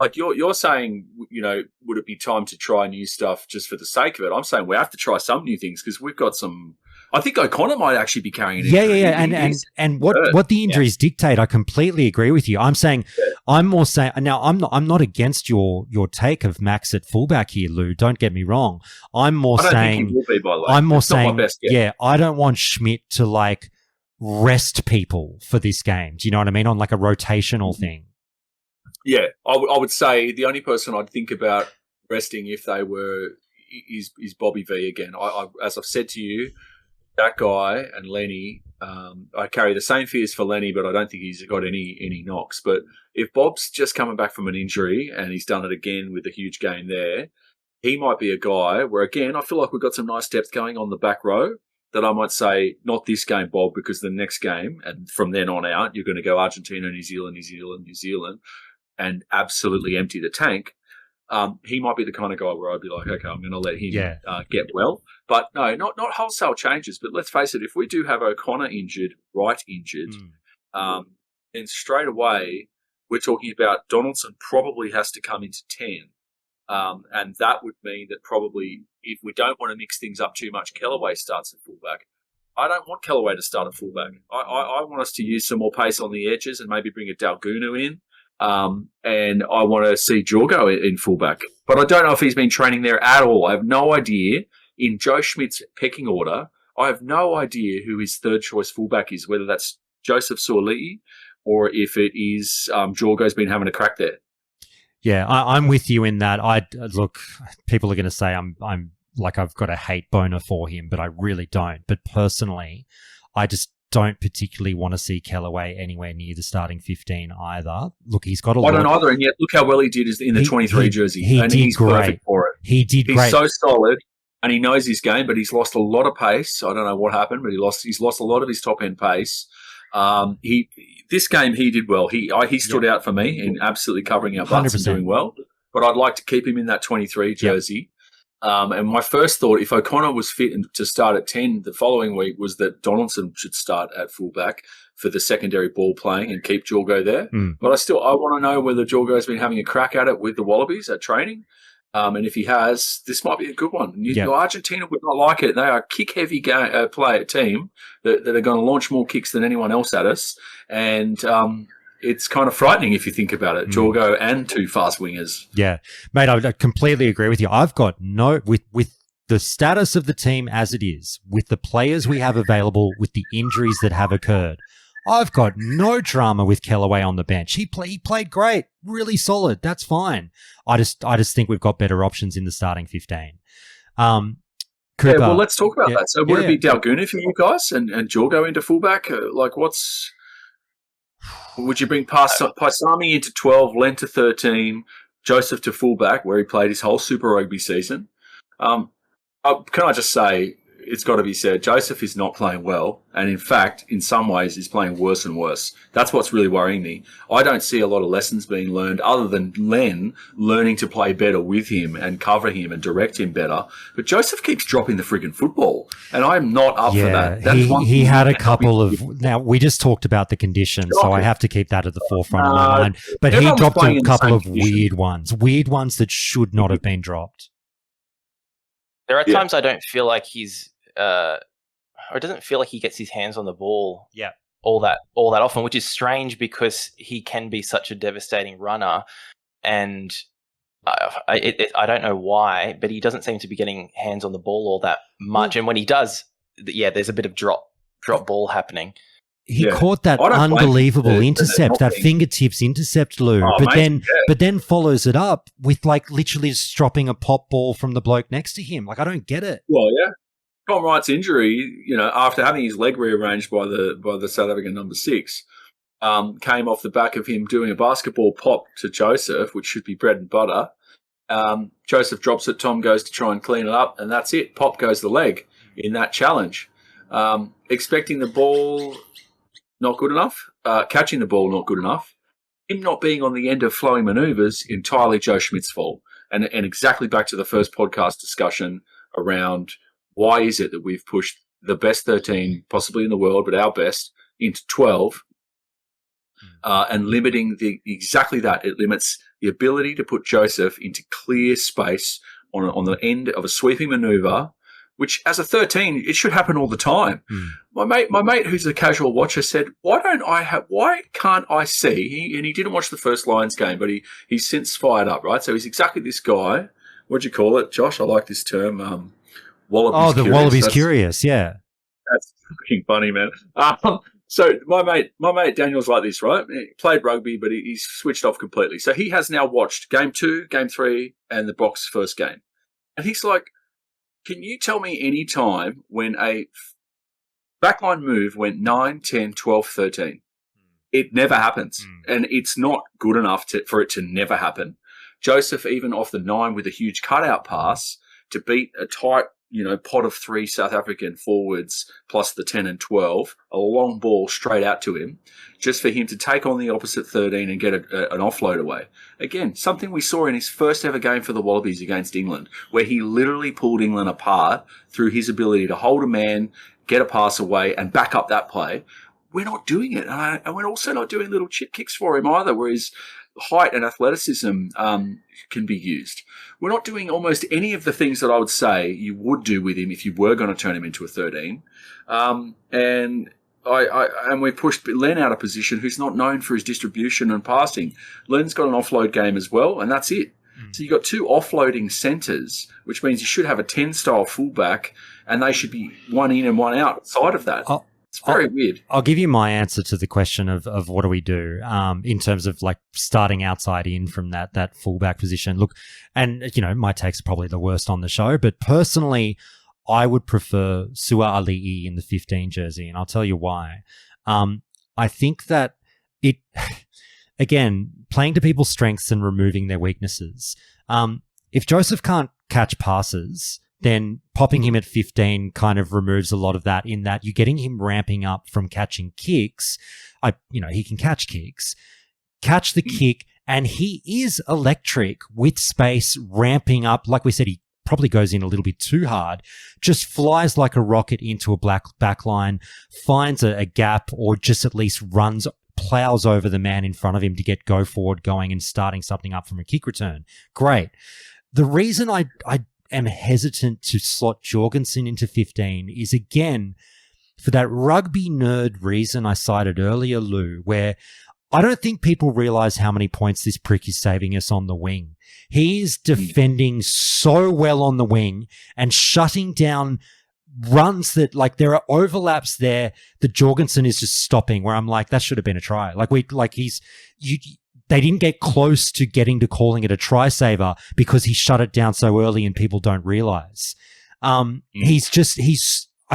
Like you're saying, would it be time to try new stuff just for the sake of it? I'm saying we have to try some new things because we've got some. I think O'Connor might actually be carrying an injury. And what the injuries dictate, I completely agree with you. I'm saying, I'm more saying now. I'm not against your take of Max at fullback here, Lou. Don't get me wrong. I'm more saying, I don't want Schmidt to like rest people for this game. Do you know what I mean? On like a rotational thing. Yeah, I would say the only person I'd think about resting if they were is Bobby V again. As I've said to you, that guy and Lenny, I carry the same fears for Lenny, but I don't think he's got any knocks. But if Bob's just coming back from an injury and he's done it again with a huge game there, he might be a guy where, again, I feel like we've got some nice depth going on the back row that I might say, not this game, Bob, because the next game, and from then on out, you're going to go Argentina, New Zealand, and absolutely empty the tank. He might be the kind of guy where I'd be like, okay, I'm going to let him get well. But no, not wholesale changes. But let's face it, if we do have O'Connor injured, then straight away we're talking about Donaldson probably has to come into 10. And that would mean that probably if we don't want to mix things up too much, Kellaway starts at fullback. I don't want Kellaway to start at fullback. I want us to use some more pace on the edges and maybe bring a Dalgunu in. And I want to see Jorgo in fullback. But I don't know if he's been training there at all. I have no idea. In Joe Schmidt's pecking order, I have no idea who his third choice fullback is, whether that's Joseph Suoli'i or if it is Jorgo's been having a crack there. Yeah, I'm with you in that. Look, people are going to say I'm like I've got a hate boner for him, but I really don't. But personally, I just don't particularly want to see Kellaway anywhere near the starting 15 either. Look, he's got a lot. I don't either, and yet look how well he did in the 23 jersey. He's great. Perfect for it. He's great. He's so solid, and he knows his game, but he's lost a lot of pace. I don't know what happened, but he's lost a lot of his top end pace. This game he did well. He stood out for me in absolutely covering our butts 100%. And doing well. But I'd like to keep him in that 23 jersey. And my first thought, if O'Connor was fit to start at 10 the following week, was that Donaldson should start at fullback for the secondary ball playing and keep Jorgo there. But I want to know whether Jorgo's been having a crack at it with the Wallabies at training. And if he has, this might be a good one. Argentina would not like it. They are a kick-heavy player team that are going to launch more kicks than anyone else at us. And it's kind of frightening if you think about it. Jorgo and two fast wingers. Yeah. Mate, I completely agree with you. I've got with the status of the team as it is, with the players we have available, with the injuries that have occurred, I've got no drama with Kellaway on the bench. He played great, really solid. That's fine. I just think we've got better options in the starting 15. Cooper, well, let's talk about that. So would it be Dalguna for you guys and Jorgo into fullback? Would you bring Paisami into 12, Len to 13, Joseph to fullback, where he played his whole Super Rugby season? Can I just say, it's got to be said, Joseph is not playing well, and in fact, in some ways, is playing worse and worse. That's what's really worrying me. I don't see a lot of lessons being learned other than Len learning to play better with him and cover him and direct him better. But Joseph keeps dropping the friggin' football, and I'm not up for that. He had a couple of... Now, we just talked about the conditions, so I have to keep that at the forefront of my mind. But he dropped a couple of weird ones that should not have been dropped. There are times I don't feel like he's... or it doesn't feel like he gets his hands on the ball all that often, which is strange because he can be such a devastating runner, and I don't know why, but he doesn't seem to be getting hands on the ball all that much. And when he does, there's a bit of drop ball happening. He caught that unbelievable intercept, that fingertips intercept, Lou, but then follows it up with literally just dropping a pop ball from the bloke next to him. I don't get it. Well, yeah. Tom Wright's injury, after having his leg rearranged by the South African number 6, came off the back of him doing a basketball pop to Joseph, which should be bread and butter. Joseph drops it, Tom goes to try and clean it up, and that's it. Pop goes the leg in that challenge. Expecting the ball, not good enough. Catching the ball, not good enough. Him not being on the end of flowing manoeuvres, entirely Joe Schmidt's fault. And exactly back to the first podcast discussion around why is it that we've pushed the best 13 possibly in the world, but our best, into 12, and limiting exactly that. It limits the ability to put Joseph into clear space on the end of a sweeping manoeuvre, which as a 13, it should happen all the time. My mate, who's a casual watcher, said, why can't I see? He didn't watch the first Lions game, but he's since fired up, right? So he's exactly this guy. What'd you call it, Josh? I like this term. Wallabies curious. Wallabies curious, yeah. That's fucking funny, man. So my mate Daniel's like this, right? He played rugby, but he's switched off completely. So he has now watched game 2, game 3, and the Box first game. And he's like, can you tell me any time when a backline move went 9, 10, 12, 13? It never happens. And it's not good enough for it to never happen. Joseph, even off the 9 with a huge cutout pass to beat a tight, pot of 3 South African forwards plus the 10 and 12, a long ball straight out to him, just for him to take on the opposite 13 and get an offload away. Again, something we saw in his first ever game for the Wallabies against England, where he literally pulled England apart through his ability to hold a man, get a pass away, and back up that play. We're not doing it. And we're also not doing little chip kicks for him either, where his height and athleticism can be used. We're not doing almost any of the things that I would say you would do with him if you were going to turn him into a 13. And we've pushed Len out of position, who's not known for his distribution and passing. Len's got an offload game as well, and that's it. So you've got 2 offloading centres, which means you should have a 10-style fullback, and they should be one in and one out side of that. It's very weird. I'll give you my answer to the question of what do we do in terms of starting outside in from that fullback position. Look, and my take's probably the worst on the show, but personally, I would prefer Sua Ali'i in the 15 jersey, and I'll tell you why. I think that it, again, playing to people's strengths and removing their weaknesses. If Joseph can't catch passes, then popping him at 15 kind of removes a lot of that, in that you're getting him ramping up from catching kicks. He can catch kicks, catch the kick, and he is electric with space, ramping up. Like we said, he probably goes in a little bit too hard, just flies like a rocket into a black backline, finds a gap, or just at least plows over the man in front of him to get go forward going and starting something up from a kick return. Great. The reason I am hesitant to slot Jorgensen into 15 is, again, for that rugby nerd reason I cited earlier, Lou, where I don't think people realize how many points this prick is saving us on the wing. He is defending so well on the wing and shutting down runs that, like, there are overlaps there that Jorgensen is just stopping, where I'm like, that should have been a try. They didn't get close to getting to calling it a try saver because he shut it down so early and people don't realize. I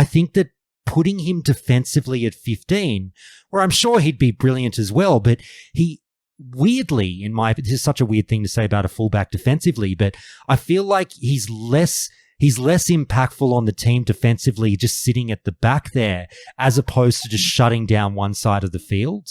think that putting him defensively at 15, where I'm sure he'd be brilliant as well, but he weirdly, this is such a weird thing to say about a fullback defensively, but I feel like he's less impactful on the team defensively just sitting at the back there as opposed to just shutting down one side of the field.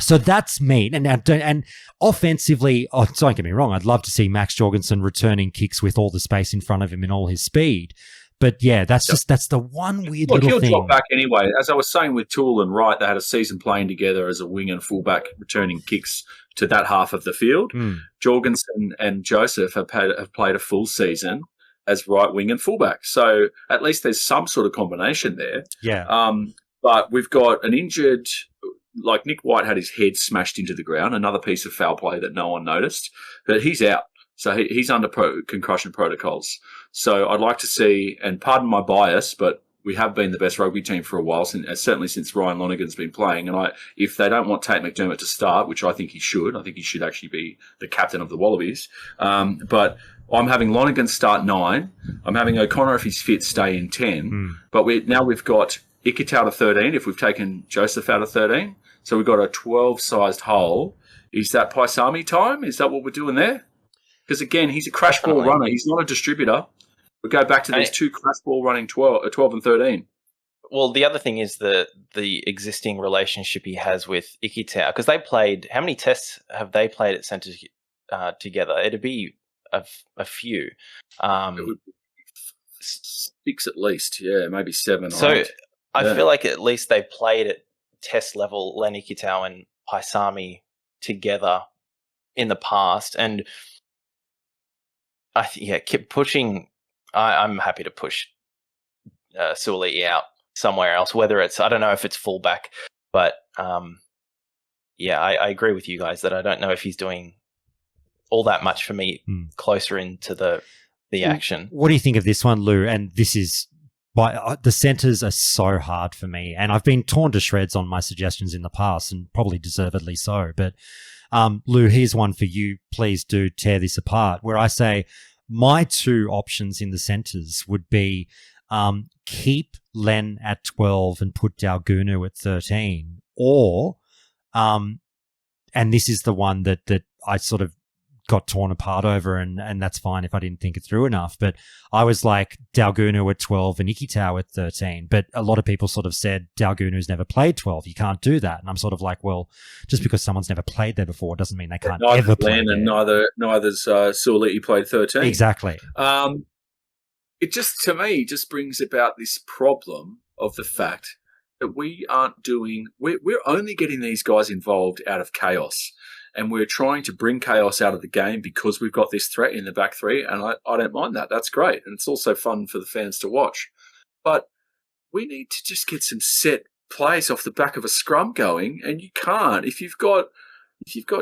So that's me. And offensively, don't get me wrong, I'd love to see Max Jorgensen returning kicks with all the space in front of him and all his speed. But yeah, that's the one weird little he'll thing. Drop back anyway. As I was saying with Toole and Wright, they had a season playing together as a wing and fullback, returning kicks to that half of the field. Jorgensen and Joseph have played a full season as right wing and fullback. So at least there's some sort of combination there. Yeah. But we've got an injured, like Nick White had his head smashed into the ground, another piece of foul play that no one noticed, but he's out. So he's under concussion protocols. So I'd like to see, and pardon my bias, but we have been the best rugby team for a while, certainly since Ryan Lonergan's been playing. And if they don't want Tate McDermott to start, which I think he should actually be the captain of the Wallabies. But I'm having Lonergan start 9. I'm having O'Connor, if he's fit, stay in 10. But we've got Ikitau to 13 if we've taken Joseph out of 13. So we've got a 12-sized hole. Is that Paisami time? Is that what we're doing there? Because, again, he's a crash ball runner. He's not a distributor. We go back to these two crash ball running 12 and 13. Well, the other thing is the existing relationship he has with Ikitau, because they played, how many tests have they played at centre together? It'd be a few. It would be 6 at least, yeah, maybe 7 or 8. So I feel like at least they played at test level, Len Ikitau and Paisami together in the past, and keep pushing. I'm happy to push Suaalii out somewhere else, whether it's, I don't know if it's fullback, but I agree with you guys that I don't know if he's doing all that much for me closer into the action. What do you think of this one, Lou? And this is, the centres are so hard for me, and I've been torn to shreds on my suggestions in the past, and probably deservedly so. But Lou, here's one for you. Please do tear this apart, where I say my two options in the centres would be keep Len at 12 and put Daugunu at 13, or, and this is the one that I sort of got torn apart over, and that's fine if I didn't think it through enough. But I was like Daugunu at 12 and Ikitau at 13. But a lot of people sort of said Daugunu's never played 12. You can't do that. And I'm sort of like, well, just because someone's never played there before doesn't mean they can't ever play there. And neither's Suaalii played 13. Exactly. It just, to me, just brings about this problem of the fact that we're only getting these guys involved out of chaos. And we're trying to bring chaos out of the game because we've got this threat in the back three, and I don't mind that. That's great, and it's also fun for the fans to watch. But we need to just get some set plays off the back of a scrum going, and you can't. If you've got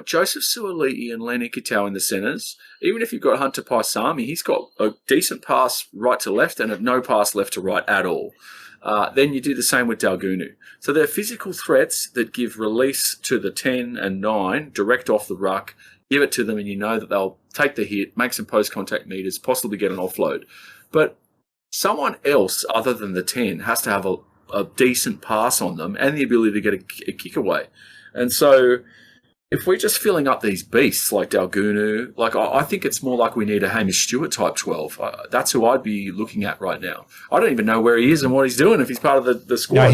Joseph Suaalii and Len Ikitau in the centres, even if you've got Hunter Paisami, he's got a decent pass right to left and no pass left to right at all. Then you do the same with Daugunu. So they're physical threats that give release to the 10 and 9 direct off the ruck, give it to them, and you know that they'll take the hit, make some post-contact meters, possibly get an offload. But someone else other than the 10 has to have a decent pass on them and the ability to get a kick away. And so if we're just filling up these beasts like Daugunu, I think it's more like we need a Hamish Stewart type 12. That's who I'd be looking at right now. I don't even know where he is and what he's doing if he's part of the squad. No, I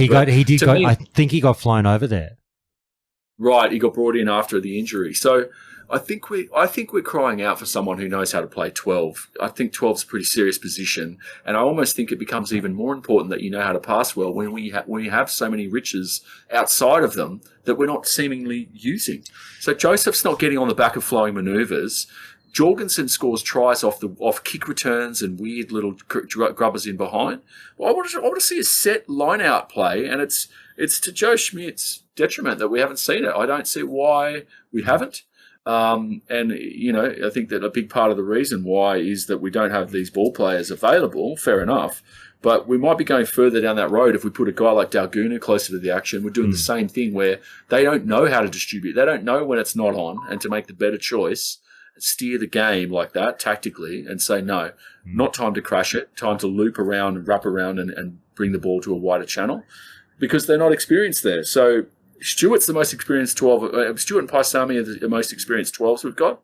think he got flown over there. Right, he got brought in after the injury. So I think we're crying out for someone who knows how to play 12. I think 12 is a pretty serious position, and I almost think it becomes even more important that you know how to pass well when we have so many riches outside of them that we're not seemingly using. So Joseph's not getting on the back of flowing manoeuvres. Jorgensen scores tries off kick returns and weird little grubbers in behind. Well, I want to see a set line-out play, and it's to Joe Schmidt's detriment that we haven't seen it. I don't see why we haven't. And, I think that a big part of the reason why is that we don't have these ball players available, fair enough, but we might be going further down that road if we put a guy like Dalguna closer to the action. We're doing the same thing where they don't know how to distribute. They don't know when it's not on, and to make the better choice, steer the game like that tactically and say, no, not time to crash it, time to loop around and wrap around and bring the ball to a wider channel, because they're not experienced there. So Stewart's the most experienced 12. Stewart and Paisami are the most experienced 12s we've got.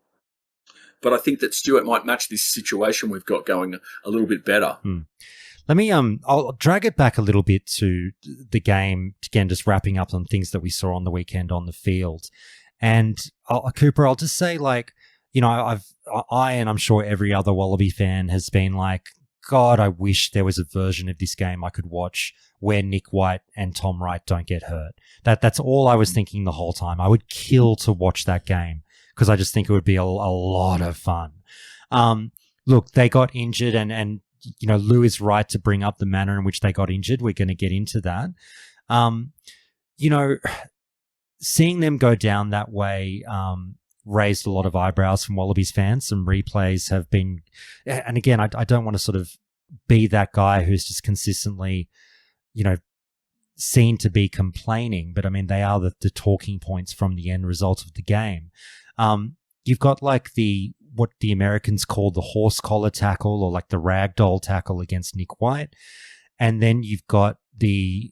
But I think that Stewart might match this situation we've got going a little bit better. Let me, I'll drag it back a little bit to the game, again, just wrapping up on things that we saw on the weekend on the field. And Cooper, I'll just say, like, I and I'm sure every other Wallaby fan has been like, God, I wish there was a version of this game I could watch where Nick White and Tom Wright don't get hurt. That's all I was thinking the whole time. I would kill to watch that game because I just think it would be a lot of fun. Look, they got injured and Lou is right to bring up the manner in which they got injured. We're going to get into that. Seeing them go down that way, raised a lot of eyebrows from Wallabies fans. Some replays have been, and again, I don't want to sort of be that guy who's just consistently, seen to be complaining, but I mean, they are the talking points from the end result of the game. You've got like what the Americans call the horse collar tackle, or like the ragdoll tackle against Nick White. And then you've got the,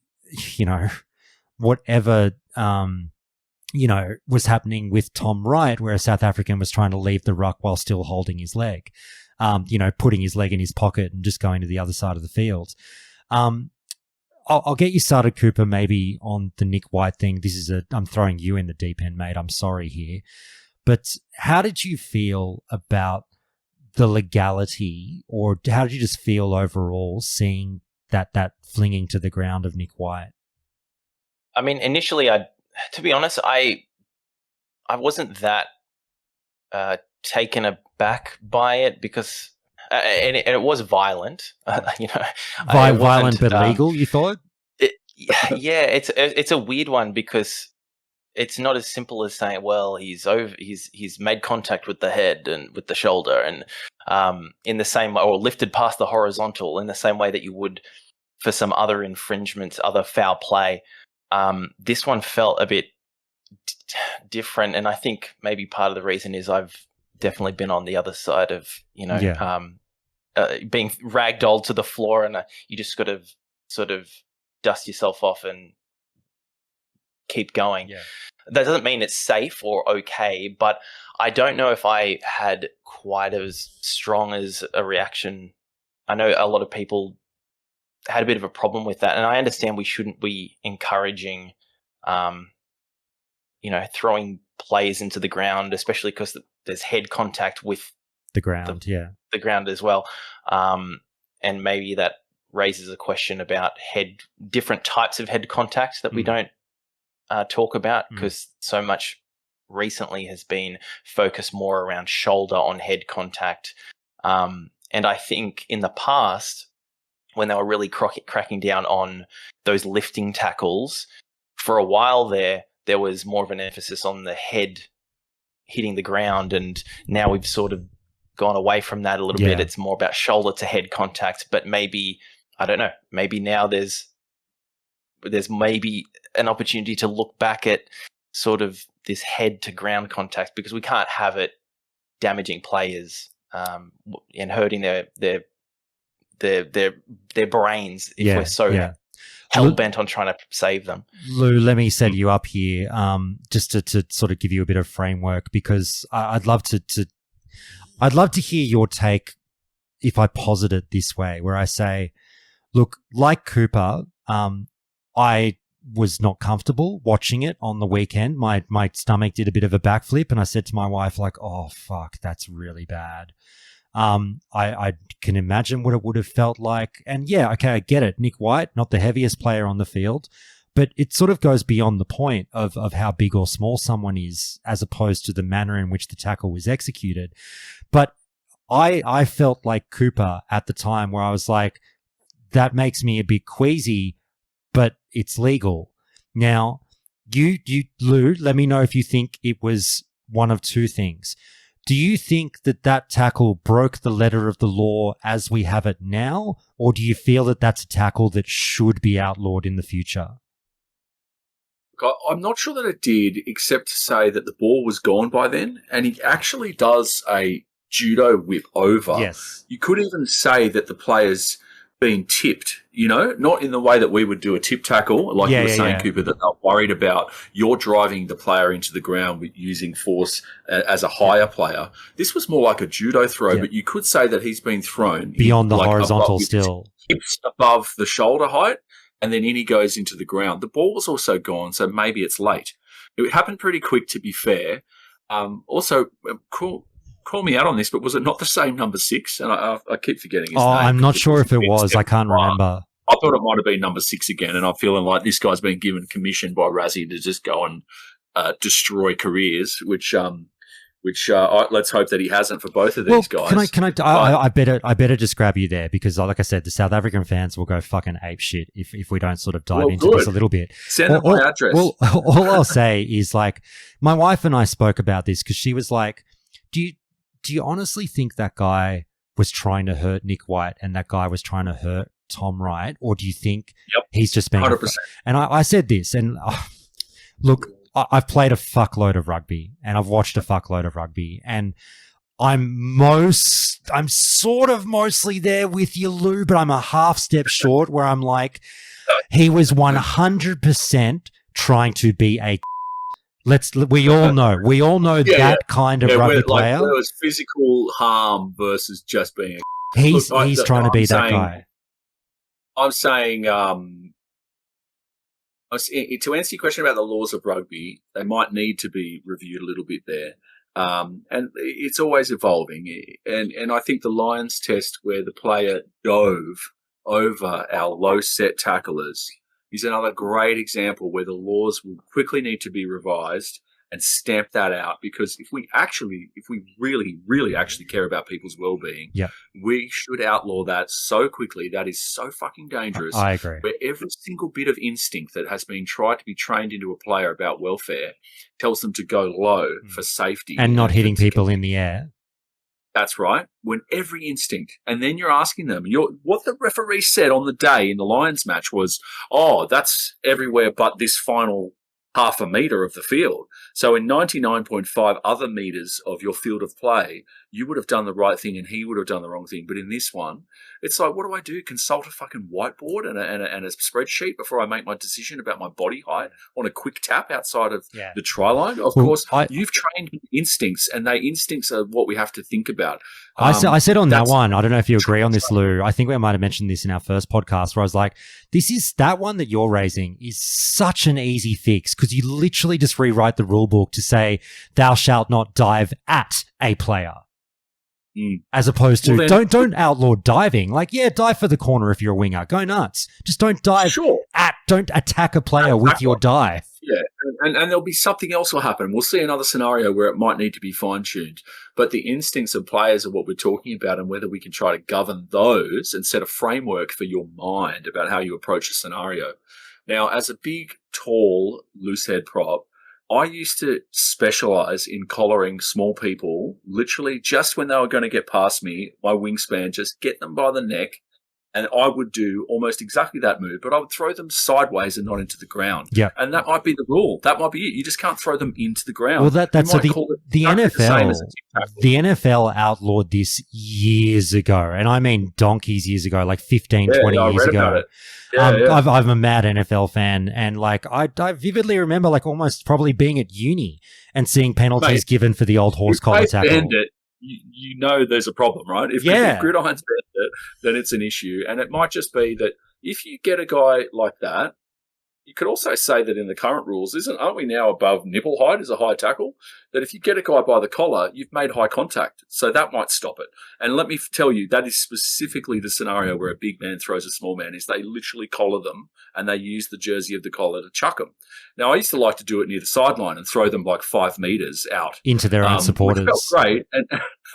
whatever, was happening with Tom Wright, where a South African was trying to leave the ruck while still holding his leg, putting his leg in his pocket and just going to the other side of the field. I'll get you started, Cooper, maybe on the Nick White thing. I'm throwing you in the deep end, mate. I'm sorry here. But how did you feel about the legality, or how did you just feel overall seeing that flinging to the ground of Nick White? I mean, initially, to be honest, I wasn't that taken aback by it because, and it was violent. Violent but legal, you thought? Yeah, it's a weird one because it's not as simple as saying, well, he's made contact with the head and with the shoulder, and in the same way, or lifted past the horizontal in the same way that you would for some other infringements, other foul play. This one felt a bit different, and I think maybe part of the reason is I've definitely been on the other side of being ragdolled to the floor, and you just got to sort of dust yourself off and keep going. Yeah. That doesn't mean it's safe or okay, but I don't know if I had quite as strong as a reaction. I know a lot of people had a bit of a problem with that, and I understand we shouldn't be encouraging, throwing players into the ground, especially because there's head contact with the ground, the ground as well, and maybe that raises a question about different types of head contact that we don't talk about, because so much recently has been focused more around shoulder on head contact, and I think in the past, when they were really cracking down on those lifting tackles, for a while there was more of an emphasis on the head hitting the ground, and now we've sort of gone away from that a little bit. It's more about shoulder to head contact, but maybe, I don't know, maybe now there's maybe an opportunity to look back at sort of this head to ground contact, because we can't have it damaging players and hurting their brains if we're so hell bent on trying to save them. Lou, let me set you up here, just to sort of give you a bit of framework, because I'd love to hear your take if I posit it this way, where I say, look, like Cooper, I was not comfortable watching it on the weekend. My stomach did a bit of a backflip, and I said to my wife, like, "Oh fuck, that's really bad." I can imagine what it would have felt like. And yeah, okay, I get it. Nick White, not the heaviest player on the field, but it sort of goes beyond the point of how big or small someone is, as opposed to the manner in which the tackle was executed. But I felt like Cooper at the time, where I was like, that makes me a bit queasy, but it's legal. Now, you, Lou, let me know if you think it was one of two things. Do you think that tackle broke the letter of the law as we have it now, or do you feel that that's a tackle that should be outlawed in the future? I'm not sure that it did, except to say that the ball was gone by then, and he actually does a judo whip over. Yes. You could even say that the player's been tipped, not in the way that we would do a tip tackle, like you were saying, Cooper, that they're worried about you're driving the player into the ground with using force as a higher player. This was more like a judo throw, but you could say that he's been thrown beyond the horizontal still. Hips above the shoulder height, and then in he goes into the ground. The ball was also gone, so maybe it's late. It happened pretty quick, to be fair. Also, call me out on this, but was it not the same number 6? And I keep forgetting his name. I'm not sure if it was. I can't remember. I thought it might have been number 6 again, and I'm feeling like this guy's been given commission by Razzie to just go and destroy careers, which let's hope that he hasn't for both of these guys. I better just grab you there, because like I said, the South African fans will go fucking ape shit if we don't sort of dive into this a little bit. Send them my address. Well, all I'll say is, like, my wife and I spoke about this, because she was like, do you honestly think that guy was trying to hurt Nick White and that guy was trying to hurt Tom Wright? Or do you think he's just being... 100%. And I said this, and look, I've played a fuckload of rugby and I've watched a fuckload of rugby, and I'm sort of mostly there with you, Lou, but I'm a half step short, where I'm like, he was 100% trying to be a... We all know that kind of rugby player. There was physical harm versus just being. He's trying to be that guy. I'm saying, to answer your question about the laws of rugby, they might need to be reviewed a little bit there, and it's always evolving. And I think the Lions test, where the player dove over our low set tacklers, is another great example where the laws will quickly need to be revised and stamp that out, because if we really, really actually care about people's well-being, we should outlaw that so quickly. That is so fucking dangerous. I agree. Where every single bit of instinct that has been tried to be trained into a player about welfare tells them to go low for safety. And not hitting people in the air. That's right. When every instinct, and then you're asking them, what the referee said on the day in the Lions match was, that's everywhere but this final half a metre of the field. So in 99.5 other metres of your field of play, you would have done the right thing and he would have done the wrong thing. But in this one, it's like, what do I do? Consult a fucking whiteboard and a spreadsheet before I make my decision about my body height on a quick tap outside of the try line? Of course, you've trained instincts, and instincts are what we have to think about. I said on that one, I don't know if you agree on this, Lou. I think we might have mentioned this in our first podcast, where I was like, that one that you're raising is such an easy fix, because you literally just rewrite the rule book to say, thou shalt not dive at a player. As opposed to, don't outlaw diving. Like, dive for the corner if you're a winger. Go nuts. Just don't dive don't attack a player with your dive. Yeah, and there'll be something else will happen. We'll see another scenario where it might need to be fine-tuned. But the instincts of players are what we're talking about, and whether we can try to govern those and set a framework for your mind about how you approach a scenario. Now, as a big, tall, loosehead prop, I used to specialize in collaring small people, literally just when they were going to get past me, my wingspan, just get them by the neck, and I would do almost exactly that move, but I would throw them sideways and not into the ground. Yeah. And that might be the rule. That might be it. You just can't throw them into the ground. Well, that's so the NFL outlawed this years ago, and I mean donkeys years ago, like 15, 20 years ago. I'm a mad NFL fan, and like I vividly remember like almost probably being at uni and seeing penalties given for the old horse collar tackle. You know there's a problem, right? If Gridiron's banned it, then it's an issue. And it might just be that if you get a guy like that, you could also say that in the current rules, aren't we now above nipple height as a high tackle? That if you get a guy by the collar, you've made high contact. So that might stop it. And let me tell you, that is specifically the scenario where a big man throws a small man, is they literally collar them and they use the jersey of the collar to chuck them. Now, I used to like to do it near the sideline and throw them like 5 meters out. Into their own supporters. Which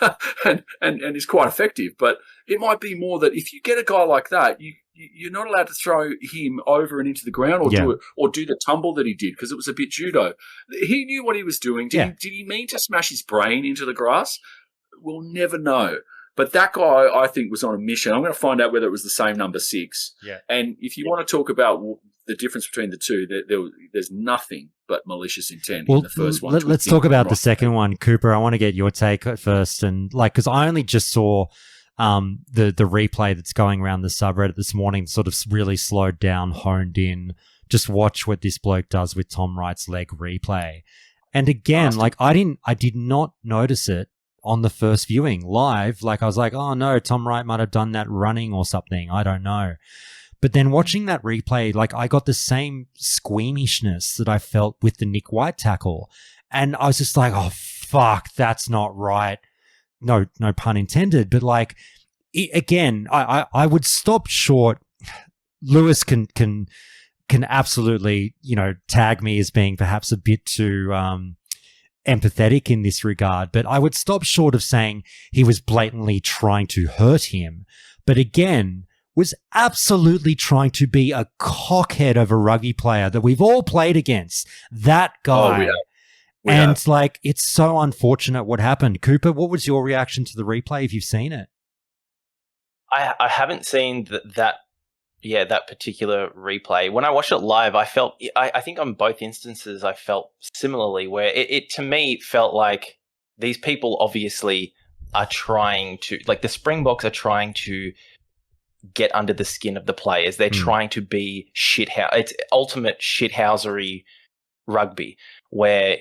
felt great and is quite effective. But it might be more that if you get a guy like that, you're not allowed to throw him over and into the ground or do the tumble that he did, because it was a bit judo. He knew what he was doing. Did he mean to smash his brain into the grass? We'll never know. But that guy, I think, was on a mission. I'm going to find out whether it was the same number 6. Yeah. And if you want to talk about the difference between the two, there's nothing but malicious intent in the first one. Let's talk about the second one, Cooper. I want to get your take first, and because I only just saw the replay that's going around the subreddit this morning, sort of really slowed down, honed in. Just watch what this bloke does with Tom Wright's leg replay. And again, I did not notice it on the first viewing live. Like, I was like, oh no, Tom Wright might have done that running or something. I don't know. But then watching that replay, I got the same squeamishness that I felt with the Nick White tackle. And I was just like, oh fuck, that's not right. No pun intended. But again, I would stop short. Lewis can absolutely, tag me as being perhaps a bit too empathetic in this regard, but I would stop short of saying he was blatantly trying to hurt him, but again, was absolutely trying to be a cockhead of a rugby player that we've all played against. That guy. We have. It's so unfortunate what happened. Cooper, what was your reaction to the replay if you've seen it? I haven't seen that particular replay. When I watched it live, I think on both instances, I felt similarly, where it to me felt like these people obviously are trying to, the Springboks are trying to get under the skin of the players. They're trying to be it's ultimate shithousery rugby, where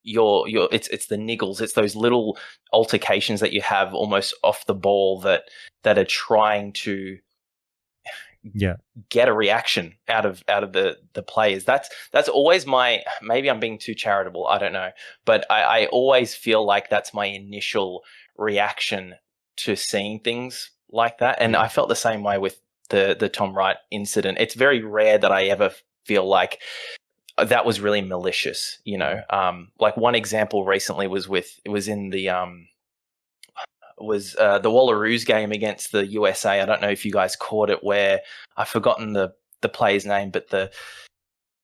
it's the niggles, it's those little altercations that you have almost off the ball that are trying to get a reaction out of the players. That's always maybe I'm being too charitable, I don't know, but I always feel like that's my initial reaction to seeing things like that. And I felt the same way with the Tom Wright incident. It's very rare that I ever feel like that was really malicious, one example recently was in the the Wallaroos game against the USA. I don't know if you guys caught it, where I've forgotten the player's name, but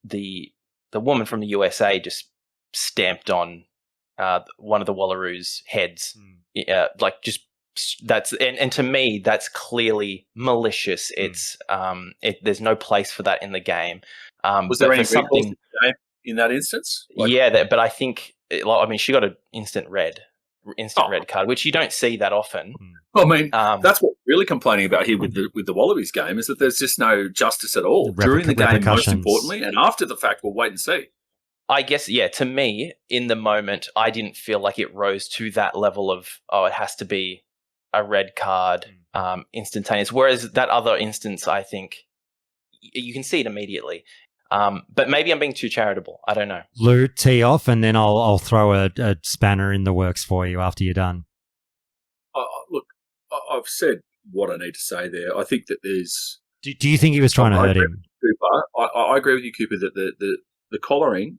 the woman from the USA just stamped on one of the Wallaroos' heads. That's and to me that's clearly malicious. It's there's no place for that in the game. Was there any something in that instance? But I think she got an instant red card, which you don't see that often. I mean, that's what we're really complaining about here with the Wallabies game, is that there's just no justice at all during the game, most importantly, and after the fact, we'll wait and see. I guess, to me, in the moment, I didn't feel like it rose to that level of, it has to be a red card, instantaneous. Whereas that other instance, I think you can see it immediately. But maybe I'm being too charitable. I don't know. Lou, tee off, and then I'll throw a spanner in the works for you after you're done. Look, I've said what I need to say there. I think that there's... Do you think he was trying to hurt him? Cooper, I agree with you, Cooper, that the collaring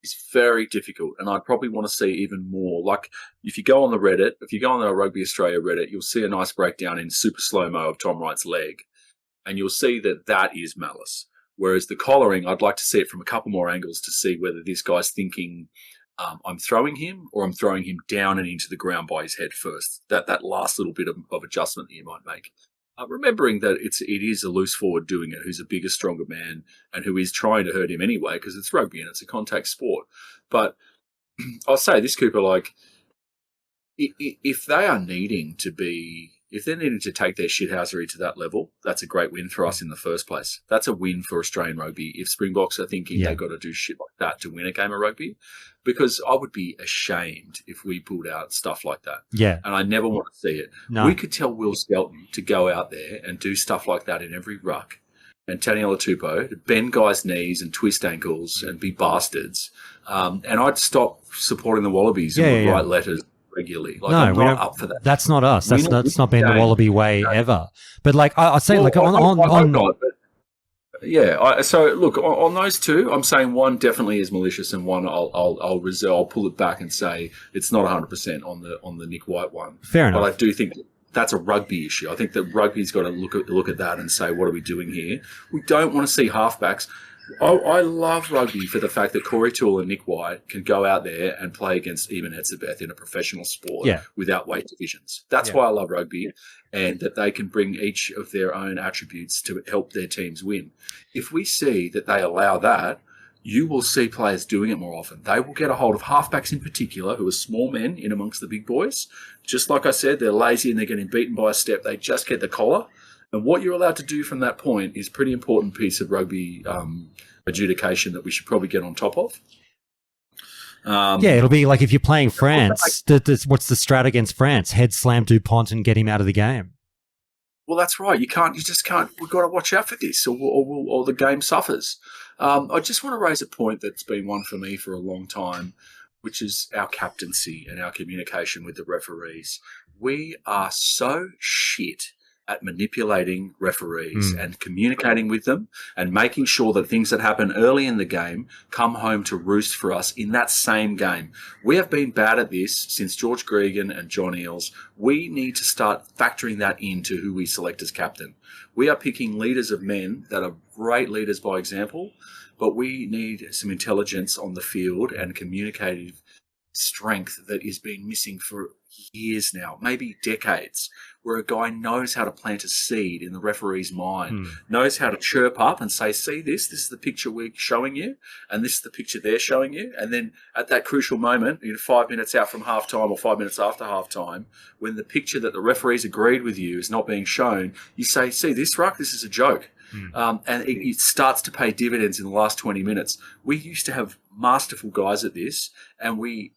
is very difficult, and I'd probably want to see even more. Like, if you go on the Reddit, if you go on the Rugby Australia Reddit, you'll see a nice breakdown in super slow-mo of Tom Wright's leg, and you'll see that is malice. Whereas the collaring, I'd like to see it from a couple more angles to see whether this guy's thinking, I'm throwing him, or I'm throwing him down and into the ground by his head first. That last little bit of adjustment that you might make. Remembering that it is a loose forward doing it, who's a bigger, stronger man, and who is trying to hurt him anyway, because it's rugby and it's a contact sport. But I'll say this, Cooper, if they are needing to be... If they're needing to take their shithousery to that level, that's a great win for us in the first place. That's a win for Australian rugby. If Springboks are thinking they've got to do shit like that to win a game of rugby, because I would be ashamed if we pulled out stuff like that. Yeah. And I never want to see it. No. We could tell Will Skelton to go out there and do stuff like that in every ruck, and Taniela Tupou to bend guys' knees and twist ankles and be bastards. And I'd stop supporting the Wallabies and would write letters regularly. Like, I'm not up for that. That's not us. That's not been the Wallaby way ever. But like I say, like on not, but yeah. So look, on those two, I'm saying one definitely is malicious, and one I'll reserve. I'll pull it back and say it's not 100% on the Nick White one. Fair enough. But I do think that's a rugby issue. I think that rugby's got to look at that and say, what are we doing here? We don't want to see halfbacks. I love rugby for the fact that Corey Toole and Nick White can go out there and play against Eben Etzebeth in a professional sport without weight divisions. That's why I love rugby, and that they can bring each of their own attributes to help their teams win. If we see that they allow that, you will see players doing it more often. They will get a hold of halfbacks in particular, who are small men in amongst the big boys. Just like I said, they're lazy and they're getting beaten by a step. They just get the collar. And what you're allowed to do from that point is a pretty important piece of rugby adjudication that we should probably get on top of. It'll be like if you're playing France, what's the strat against France? Head slam Dupont and get him out of the game. Well, that's right. You just can't. We've got to watch out for this, or the game suffers. I just want to raise a point that's been one for me for a long time, which is our captaincy and our communication with the referees. We are so shit at manipulating referees and communicating with them and making sure that things that happen early in the game come home to roost for us in that same game. We have been bad at this since George Gregan and John Eales. We need to start factoring that into who we select as captain. We are picking leaders of men that are great leaders by example, but we need some intelligence on the field and communicative strength that is been missing for years now, maybe decades, where a guy knows how to plant a seed in the referee's mind, knows how to chirp up and say, see this is the picture we're showing you, and this is the picture they're showing you. And then at that crucial moment, 5 minutes out from halftime or 5 minutes after halftime, when the picture that the referees agreed with you is not being shown, you say, see this, Ruck, this is a joke. And it starts to pay dividends in the last 20 minutes. We used to have masterful guys at this, and we've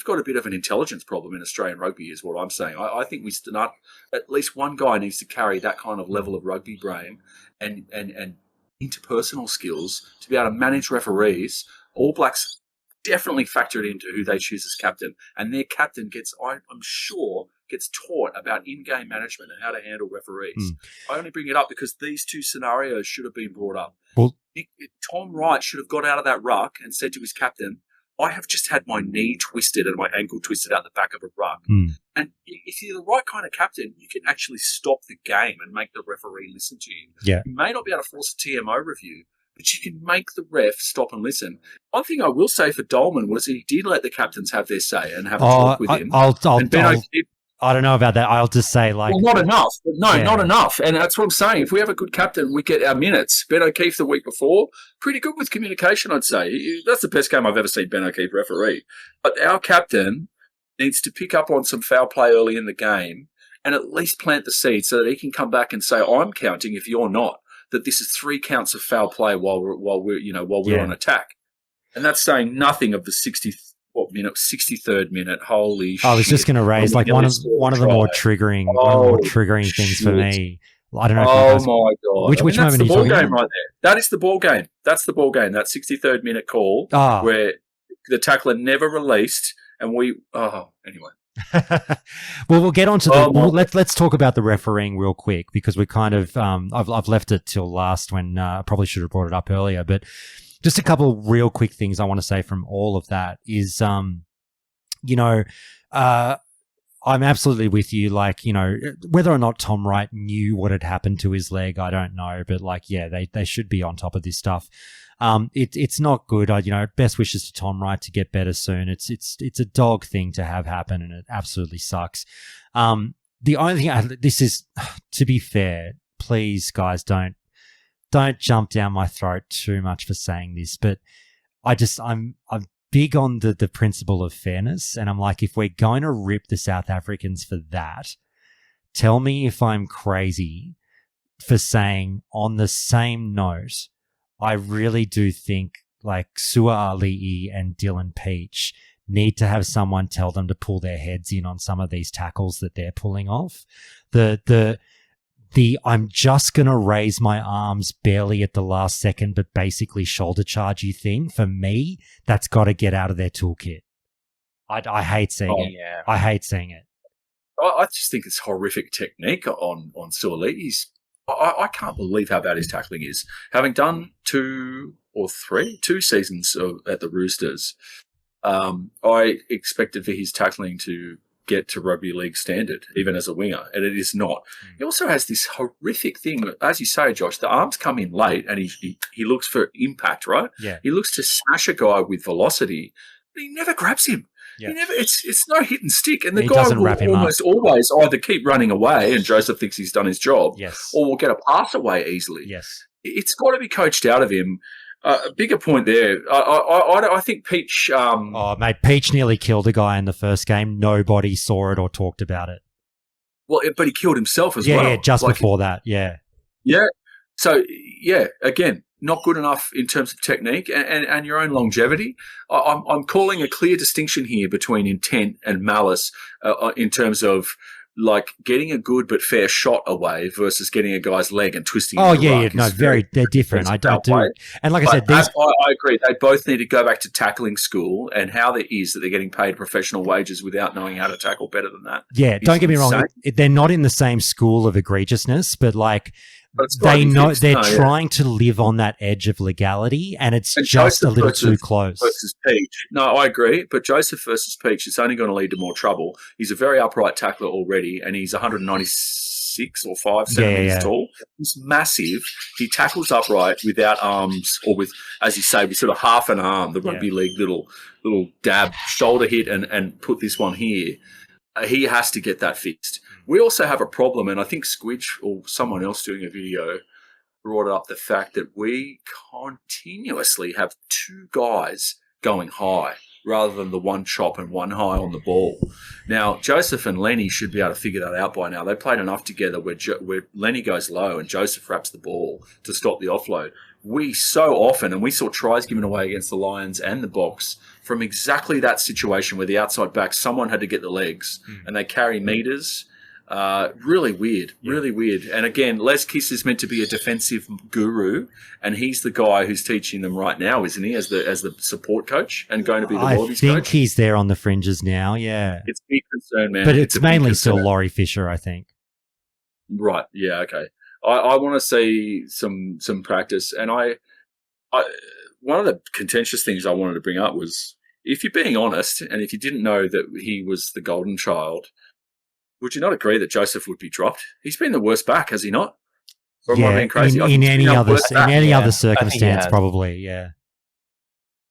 got a bit of an intelligence problem in Australian rugby is what I'm saying. I think we start, at least one guy needs to carry that kind of level of rugby brain and interpersonal skills to be able to manage referees. All Blacks definitely factored into who they choose as captain, and their captain gets taught about in-game management and how to handle referees. I only bring it up because these two scenarios should have been brought up. Well, Tom Wright should have got out of that ruck and said to his captain, I have just had my knee twisted and my ankle twisted out the back of a ruck. And if you're the right kind of captain, you can actually stop the game and make the referee listen to you. Yeah. You may not be able to force a TMO review, but you can make the ref stop and listen. One thing I will say for Dolman was he did let the captains have their say and have a talk with him. I don't know about that. I'll just say, like... Well, not enough. Not enough. And that's what I'm saying. If we have a good captain, we get our minutes. Ben O'Keefe the week before, pretty good with communication, I'd say. That's the best game I've ever seen Ben O'Keefe referee. But our captain needs to pick up on some foul play early in the game and at least plant the seed so that he can come back and say, I'm counting if you're not, that this is 3 counts of foul play while we're on attack. And that's saying nothing of the 63rd minute. Holy shit. I was just going to raise like one of the more triggering things for me. I don't know. Oh my God. Which moment are you talking about? Right there. That is the ball game. That's the ball game. That 63rd minute call where the tackler never released and anyway. Well, we'll get on to let's talk about the refereeing real quick because we kind of I've left it till last when I probably should have brought it up earlier, but just a couple of real quick things I want to say from all of that is, I'm absolutely with you. Like, whether or not Tom Wright knew what had happened to his leg, I don't know. But they should be on top of this stuff. It's not good. Best wishes to Tom Wright to get better soon. It's a dog thing to have happen, and it absolutely sucks. The only thing, this is, to be fair, please guys, don't jump down my throat too much for saying this, but I'm big on the principle of fairness. And I'm like, if we're going to rip the South Africans for that, tell me if I'm crazy for saying on the same note, I really do think like Sua Ali'i and Dylan Peach need to have someone tell them to pull their heads in on some of these tackles that they're pulling off. I'm just going to raise my arms barely at the last second, but basically shoulder charge you thing, for me, that's got to get out of their toolkit. I hate seeing it. Yeah. I hate seeing it. I just think it's horrific technique on Suoli. I can't believe how bad his tackling is. Having done two seasons at the Roosters, I expected for his tackling to get to rugby league standard, even as a winger, and it is not. He also has this horrific thing, as you say, Josh, the arms come in late and he looks for impact, right? Yeah. He looks to smash a guy with velocity, but he never grabs him. Yeah. It's no hit and stick, and the He guy doesn't will wrap him almost always either keep running away and Joseph thinks he's done his job, Yes. or will get a pass away easily. Yes. It's got to be coached out of him. A bigger point there. I think Peach. Oh, mate, Peach nearly killed a guy in the first game. Nobody saw it or talked about it. Well, but he killed himself as well. Yeah, just before that. Yeah. Yeah. So, yeah, again, not good enough in terms of technique and your own longevity. I'm calling a clear distinction here between intent and malice in terms of like getting a good but fair shot away versus getting a guy's leg and twisting. Oh yeah, no, they're different. I do, and like I said, I agree. They both need to go back to tackling school, and how there is that they're getting paid professional wages without knowing how to tackle better than that. Yeah, don't get me wrong. They're not in the same school of egregiousness, but like. But they know they're trying to live on that edge of legality, and it's just Joseph a little too close. Versus Peach. No, I agree. But Joseph versus Peach, it's only going to lead to more trouble. He's a very upright tackler already, and he's 196 or 5 centimeters tall. He's massive. He tackles upright without arms, or with, as you say, with sort of half an arm, the rugby league little dab, shoulder hit, and put this one here. He has to get that fixed. We also have a problem, and I think Squidge or someone else doing a video brought up the fact that we continuously have two guys going high rather than the one chop and one high on the ball. Now, Joseph and Lenny should be able to figure that out by now. They played enough together where Lenny goes low and Joseph wraps the ball to stop the offload. We so often, and we saw tries given away against the Lions and the Box from exactly that situation where the outside back, someone had to get the legs and they carry meters. Really weird, really weird. And again, Les Kiss is meant to be a defensive guru, and he's the guy who's teaching them right now, isn't he? As the support coach and going to be the Wallabies coach. I think he's there on the fringes now. Yeah, it's a big concern, man. But it's mainly still Laurie Fisher, I think. Right? Yeah. Okay. I want to see some practice, and I one of the contentious things I wanted to bring up was, if you're being honest, and if you didn't know that he was the golden child, would you not agree that Joseph would be dropped? He's been the worst back, has he not? Or am I being crazy? In any other circumstance, probably, yeah.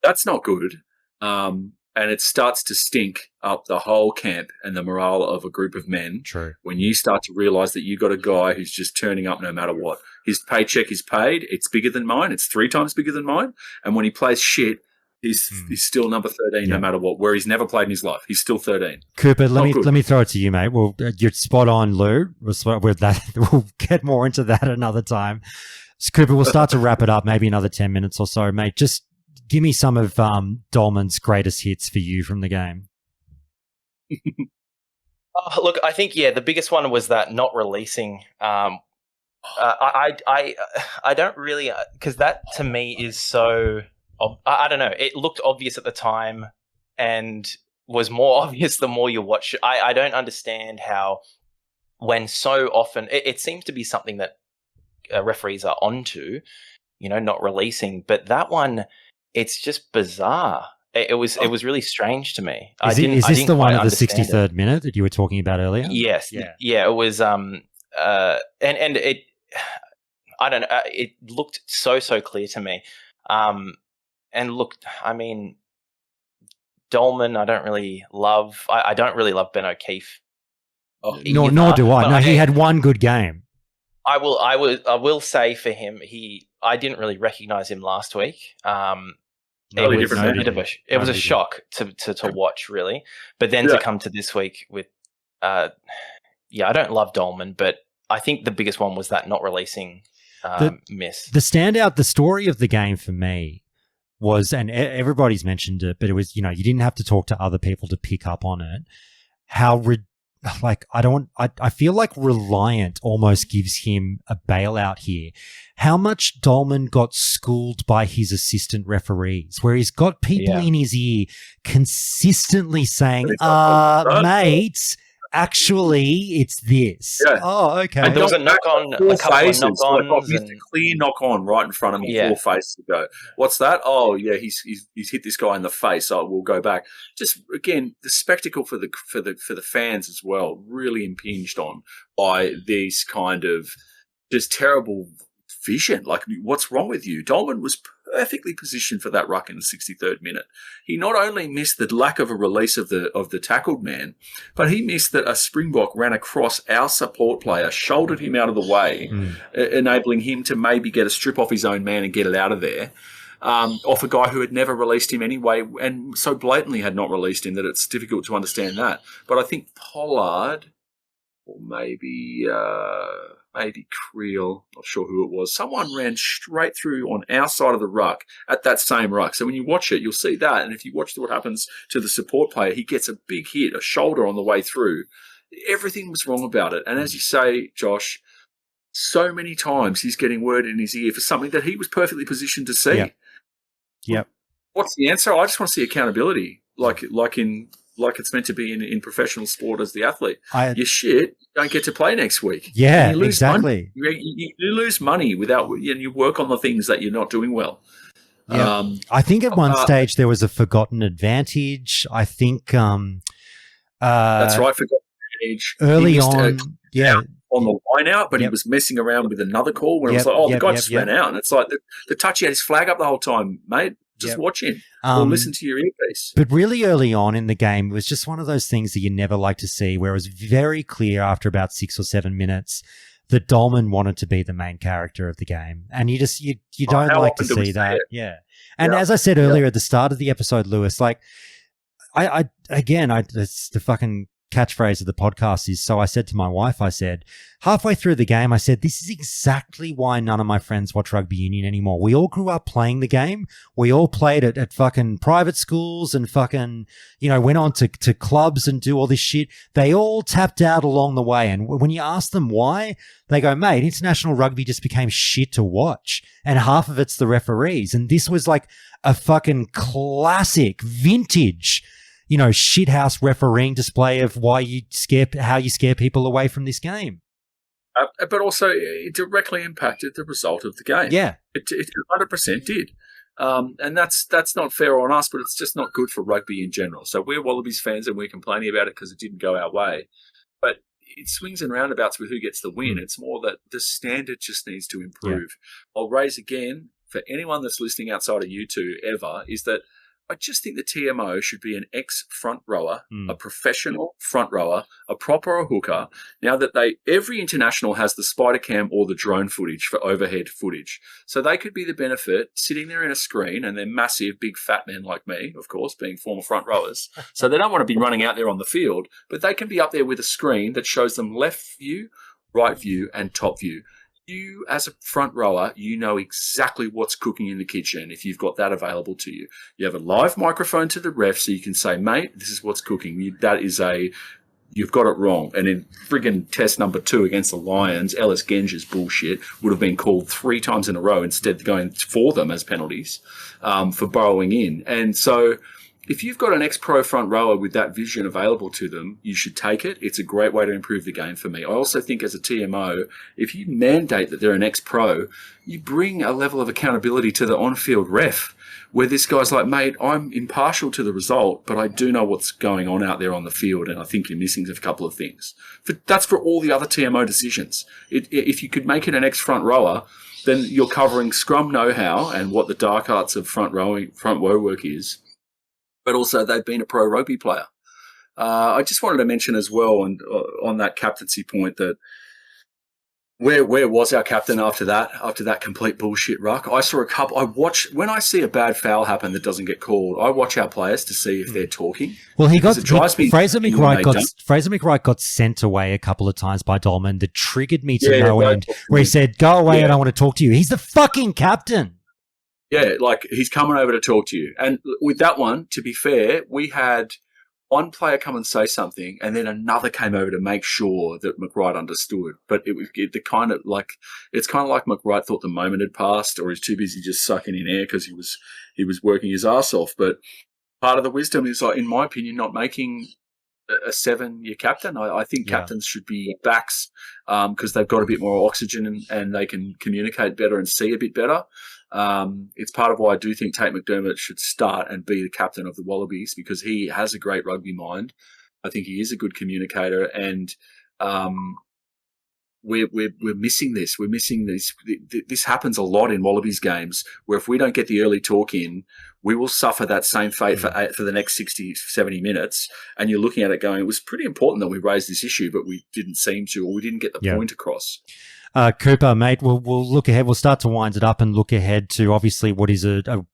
That's not good. And it starts to stink up the whole camp and the morale of a group of men. True. When you start to realise that you've got a guy who's just turning up no matter what. His paycheck is paid. It's bigger than mine. It's 3 times bigger than mine. And when he plays shit, he's still number 13 no matter what, where he's never played in his life. He's still 13. Cooper, let me throw it to you, mate. Well, you're spot on, Lou. We'll get more into that another time. So, Cooper, we'll start to wrap it up, maybe another 10 minutes or so, mate. Just give me some of Dolman's greatest hits for you from the game. Look, I think, the biggest one was that not releasing. I don't really, because that to me is so, I don't know, it looked obvious at the time and was more obvious the more you watch. I don't understand how, when so often, it seems to be something that referees are onto, not releasing, but that one, it's just bizarre. It was really strange to me. Is this the one at the 63rd minute that you were talking about earlier? Yes. Yeah. It was, and it, I don't know, it looked so clear to me. And look, I mean, Dolman, I don't really love. I don't really love Ben O'Keefe. Nor do I. No, he had one good game. I will say for him, I didn't really recognise him last week. It was a shock to watch, really. But then to come to this week with, I don't love Dolman, but I think the biggest one was that not releasing miss. The standout, the story of the game for me was, and everybody's mentioned it, but it was, you didn't have to talk to other people to pick up on it, how like, I feel like Reliant almost gives him a bailout here. How much Dolman got schooled by his assistant referees, where he's got people in his ear consistently saying, mates, actually, it's this. Yeah. Oh, okay. And there was a knock-on, a couple of knock-ons. Like, a clear knock-on right in front of me, 4 faces ago. What's that? Oh, yeah, he's hit this guy in the face. Oh, we'll go back. Just, again, the spectacle for the fans as well, really impinged on by these kind of just terrible vision. Like, what's wrong with you? Dolman was perfectly positioned for that ruck in the 63rd minute. He not only missed the lack of a release of the tackled man, but he missed that a Springbok ran across our support player, shouldered him out of the way, enabling him to maybe get a strip off his own man and get it out of there, off a guy who had never released him anyway, and so blatantly had not released him that it's difficult to understand that. But I think Pollard, or maybe Creel, not sure who it was, someone ran straight through on our side of the ruck at that same ruck. So when you watch it, you'll see that. And if you watch what happens to the support player, he gets a big hit, a shoulder on the way through. Everything was wrong about it. And as you say, Josh, so many times he's getting word in his ear for something that he was perfectly positioned to see. Yep. What's the answer? I just want to see accountability, like it's meant to be in professional sport as the athlete. You're shit. You don't get to play next week. Yeah, you lose exactly. You lose money without, and you work on the things that you're not doing well. Yeah. I think at one stage there was a forgotten advantage. I think that's right, forgotten advantage. Early on, on the line out, but he was messing around with another call where it was like, the guy just ran out. And it's like the touchy had his flag up the whole time, mate. Just watch him or listen to your earpiece. But really early on in the game, it was just one of those things that you never like to see, where it was very clear after about 6 or 7 minutes that Dolman wanted to be the main character of the game. And you don't like to see that. Yeah. And as I said earlier at the start of the episode, Lewis, like, it's the fucking catchphrase of the podcast is, so I said to my wife, I said, halfway through the game, I said, this is exactly why none of my friends watch rugby union anymore. We all grew up playing the game. We all played it at fucking private schools and fucking, went on to clubs and do all this shit. They all tapped out along the way. And when you ask them why, they go, mate, international rugby just became shit to watch. And half of it's the referees. And this was like a fucking classic vintage shithouse refereeing display of how you scare people away from this game. But also, it directly impacted the result of the game. Yeah. It 100% did. And that's not fair on us, but it's just not good for rugby in general. So we're Wallabies fans and we're complaining about it because it didn't go our way. But it swings and roundabouts with who gets the win. It's more that the standard just needs to improve. Yeah. I'll raise again, for anyone that's listening outside of you two ever, is that I just think the TMO should be an ex-front rower, a professional front rower, a proper hooker. Now that every international has the spider cam or the drone footage for overhead footage. So they could be the benefit sitting there in a screen, and they're massive, big fat men like me, of course, being former front rowers. So they don't want to be running out there on the field, but they can be up there with a screen that shows them left view, right view, and top view. You, as a front rower, you know exactly what's cooking in the kitchen if you've got that available to you. You have a live microphone to the ref so you can say, mate, this is what's cooking. You've got it wrong. And in friggin' test number 2 against the Lions, Ellis Genge's bullshit would have been called 3 times in a row instead of going for them as penalties for burrowing in. And so if you've got an ex-pro front rower with that vision available to them, you should take it. It's a great way to improve the game for me. I also think as a TMO, if you mandate that they're an ex-pro, you bring a level of accountability to the on-field ref, where this guy's like, mate, I'm impartial to the result, but I do know what's going on out there on the field, and I think you're missing a couple of things. That's for all the other TMO decisions. If you could make it an ex-front rower, then you're covering scrum know-how and what the dark arts of front row work is. But also they've been a pro rugby player. I just wanted to mention as well, and on that captaincy point, that where was our captain after that complete bullshit ruck? I saw a couple. When I see a bad foul happen that doesn't get called, I watch our players to see if they're talking. Well, Fraser McWright got sent away a couple of times by Dolman that triggered me to no end, where he said, "Go away, I don't want to talk to you." He's the fucking captain. Yeah, like he's coming over to talk to you. And with that one, to be fair, we had one player come and say something, and then another came over to make sure that McWright understood. But it's kind of like McWright thought the moment had passed, or he's too busy just sucking in air because he was working his ass off. But part of the wisdom is, in my opinion, not making a 7-year captain. I think captains should be backs because they've got a bit more oxygen and they can communicate better and see a bit better. It's part of why I do think Tate McDermott should start and be the captain of the Wallabies, because he has a great rugby mind. I think he is a good communicator, and we're missing this. We're missing this. This happens a lot in Wallabies games, where if we don't get the early talk in, we will suffer that same fate for the next 60, 70 minutes. And you're looking at it going, it was pretty important that we raised this issue, but we didn't seem to, or we didn't get the point across. Cooper, mate, we'll look ahead. We'll start to wind it up and look ahead to obviously what is a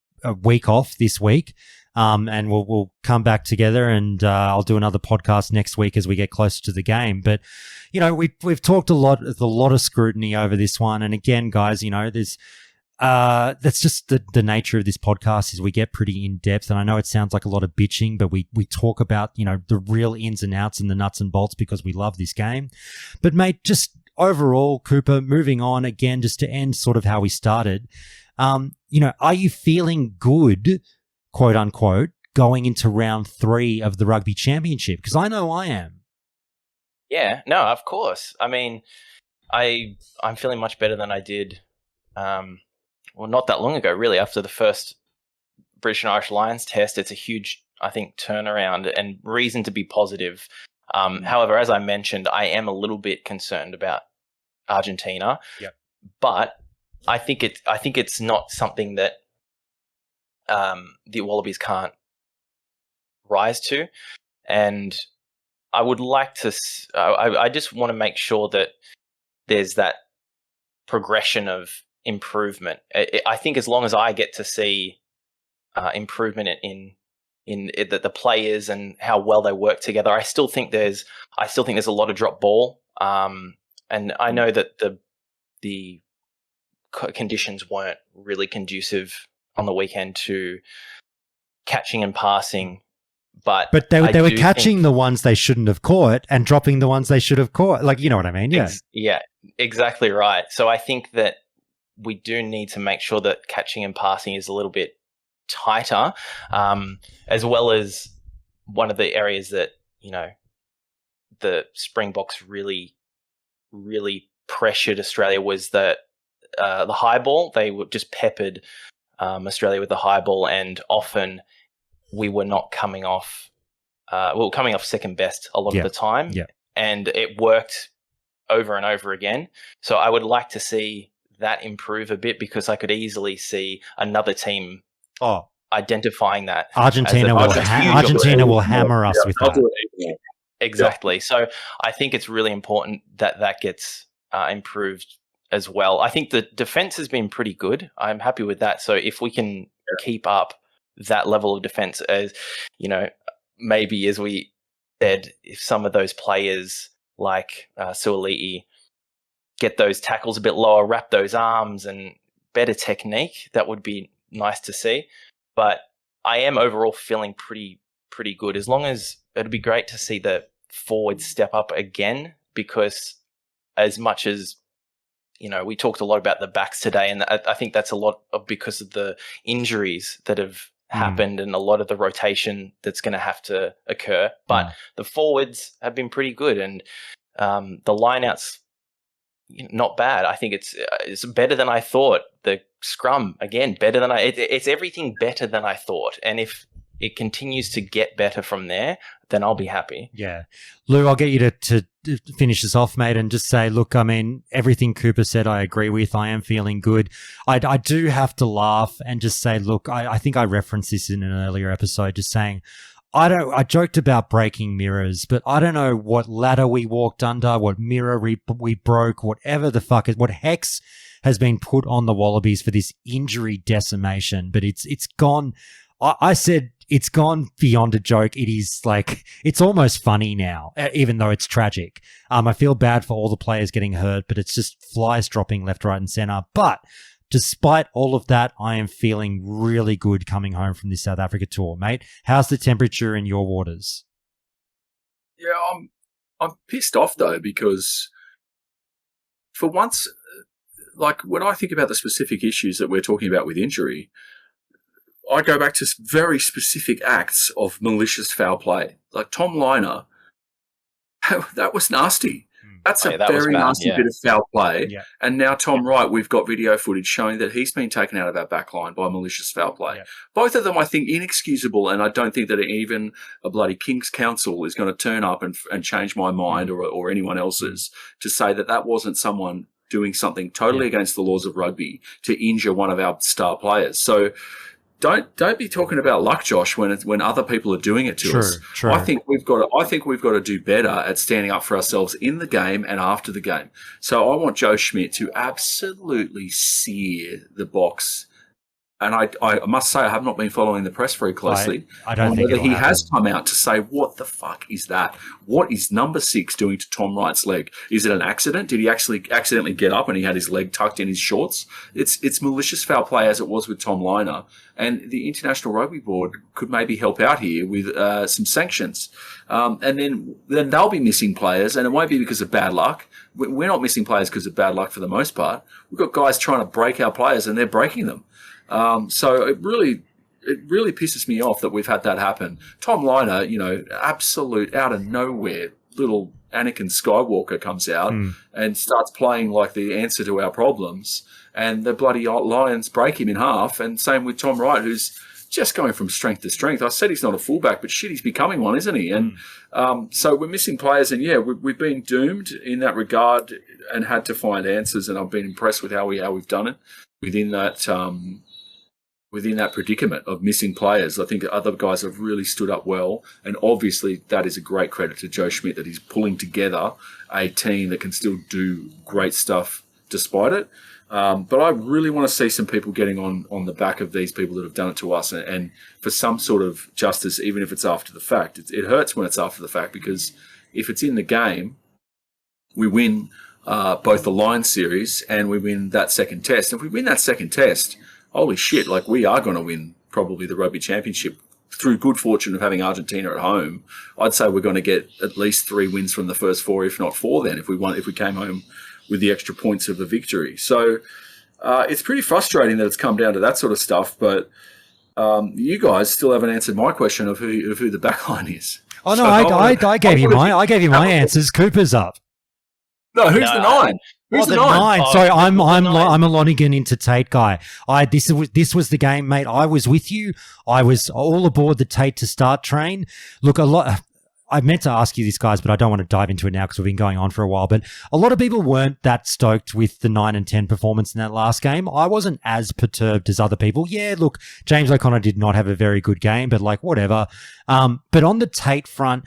week off this week. And we'll come back together, and I'll do another podcast next week as we get closer to the game. But, we've talked a lot of scrutiny over this one. And again, guys, there's that's just the nature of this podcast, is we get pretty in depth. And I know it sounds like a lot of bitching, but we talk about, the real ins and outs and the nuts and bolts because we love this game. But mate, just overall, Cooper, moving on again, just to end sort of how we started, are you feeling good, quote unquote, going into round 3 of the Rugby Championship? Because I know I am. Yeah, no, of course. I mean, I'm feeling much better than I did, not that long ago, really, after the first British and Irish Lions test. It's a huge, I think, turnaround and reason to be positive. However, as I mentioned, I am a little bit concerned about Argentina. Yep. But I think it's not something that the Wallabies can't rise to, and I would like to. I just want to make sure that there's that progression of improvement. I think as long as I get to see improvement in the players and how well they work together, I still think there's a lot of drop ball. And I know that the conditions weren't really conducive on the weekend to catching and passing, but they were catching the ones they shouldn't have caught and dropping the ones they should have caught. Like, you know what I mean? Yeah. Yeah, exactly right. So I think that we do need to make sure that catching and passing is a little bit tighter, as well as one of the areas that, the Springboks really, really pressured Australia was the high ball. They were just peppered Australia with the high ball, and often we were not coming off. Coming off second best a lot of the time, and it worked over and over again. So I would like to see that improve a bit, because I could easily see another team identifying that. Argentina will hammer us with that. Exactly. So I think it's really important that gets improved as well. I think the defense has been pretty good. I'm happy with that. So if we can keep up that level of defense, as maybe as we said, if some of those players like Suoli'i get those tackles a bit lower, wrap those arms, and better technique, that would be nice to see. But I am overall feeling pretty good. As long as it'd be great to see the forwards step up again, because as much as we talked a lot about the backs today, and I think that's a lot of because of the injuries that have happened and a lot of the rotation that's going to have to occur. But the forwards have been pretty good, and the lineouts, not bad. I think it's better than I thought. The scrum, again, better than it's everything better than I thought. And if it continues to get better from there, then I'll be happy. Yeah. Lou, I'll get you to finish this off, mate, and just say, look, I mean, everything Cooper said I agree with. I am feeling good. I do have to laugh and just say, look, I think I referenced this in an earlier episode, just saying, I joked about breaking mirrors, but I don't know what ladder we walked under, what mirror we broke, whatever the fuck what hex has been put on the Wallabies for this injury decimation. But it's gone. I said it's gone beyond a joke. It is like, it's almost funny now, even though it's tragic. I feel bad for all the players getting hurt, but it's just flies dropping left, right, and center. But despite all of that, I am feeling really good coming home from this South Africa tour, mate. How's the temperature in your waters? Yeah, I'm pissed off though, because for once, like when I think about the specific issues that we're talking about with injury, I go back to very specific acts of malicious foul play. Like Tom Liner, that was nasty. That's a very nasty bit of foul play. Yeah. And now Tom Wright, we've got video footage showing that he's been taken out of our back line by malicious foul play. Yeah. Both of them, I think, inexcusable, and I don't think that even a bloody King's Council is going to turn up and change my mind or anyone else's to say that wasn't someone doing something totally against the laws of rugby to injure one of our star players. So don't be talking about luck, Josh, when other people are doing it to us. True. I think we've got to do better at standing up for ourselves in the game and after the game. So I want Joe Schmidt to absolutely sear the box. And I must say, I have not been following the press very closely. I don't think whether he has come out to say, what the fuck is that? What is number 6 doing to Tom Wright's leg? Is it an accident? Did he actually accidentally get up and he had his leg tucked in his shorts? It's malicious foul play, as it was with Tom Liner. And the International Rugby Board could maybe help out here with some sanctions. And then they'll be missing players, and it won't be because of bad luck. We're not missing players because of bad luck for the most part. We've got guys trying to break our players, and they're breaking them. So it really pisses me off that we've had that happen. Tom Liner, absolute out of nowhere, little Anakin Skywalker comes out and starts playing like the answer to our problems, and the bloody Lions break him in half. And same with Tom Wright, who's just going from strength to strength. I said he's not a fullback, but shit, he's becoming one, isn't he? And so we're missing players, and we've been doomed in that regard and had to find answers. And I've been impressed with how we've done it within that predicament of missing players. I think other guys have really stood up well, and obviously that is a great credit to Joe Schmidt that he's pulling together a team that can still do great stuff despite it. But I really want to see some people getting on the back of these people that have done it to us, and for some sort of justice, even if it's after the fact. It hurts when it's after the fact, because if it's in the game, we win both the Lions series and we win that second test. And if we win that second test, holy shit, like we are going to win probably the Rugby Championship through good fortune of having Argentina at home. I'd say we're going to get at least 3 wins from the first 4, if not 4 then, if we came home with the extra points of a victory. So it's pretty frustrating that it's come down to that sort of stuff, but you guys still haven't answered my question of who the backline is. Oh no, so I gave you my answers. Cooper's up. No, who's the 9? Who's the 9? Oh, sorry, I'm a Lonigan into Tate guy. This was the game, mate. I was with you. I was all aboard the Tate to start train. Look, I meant to ask you this, guys, but I don't want to dive into it now because we've been going on for a while. But a lot of people weren't that stoked with the 9 and 10 performance in that last game. I wasn't as perturbed as other people. Yeah, look, James O'Connor did not have a very good game, but like whatever. But on the Tate front,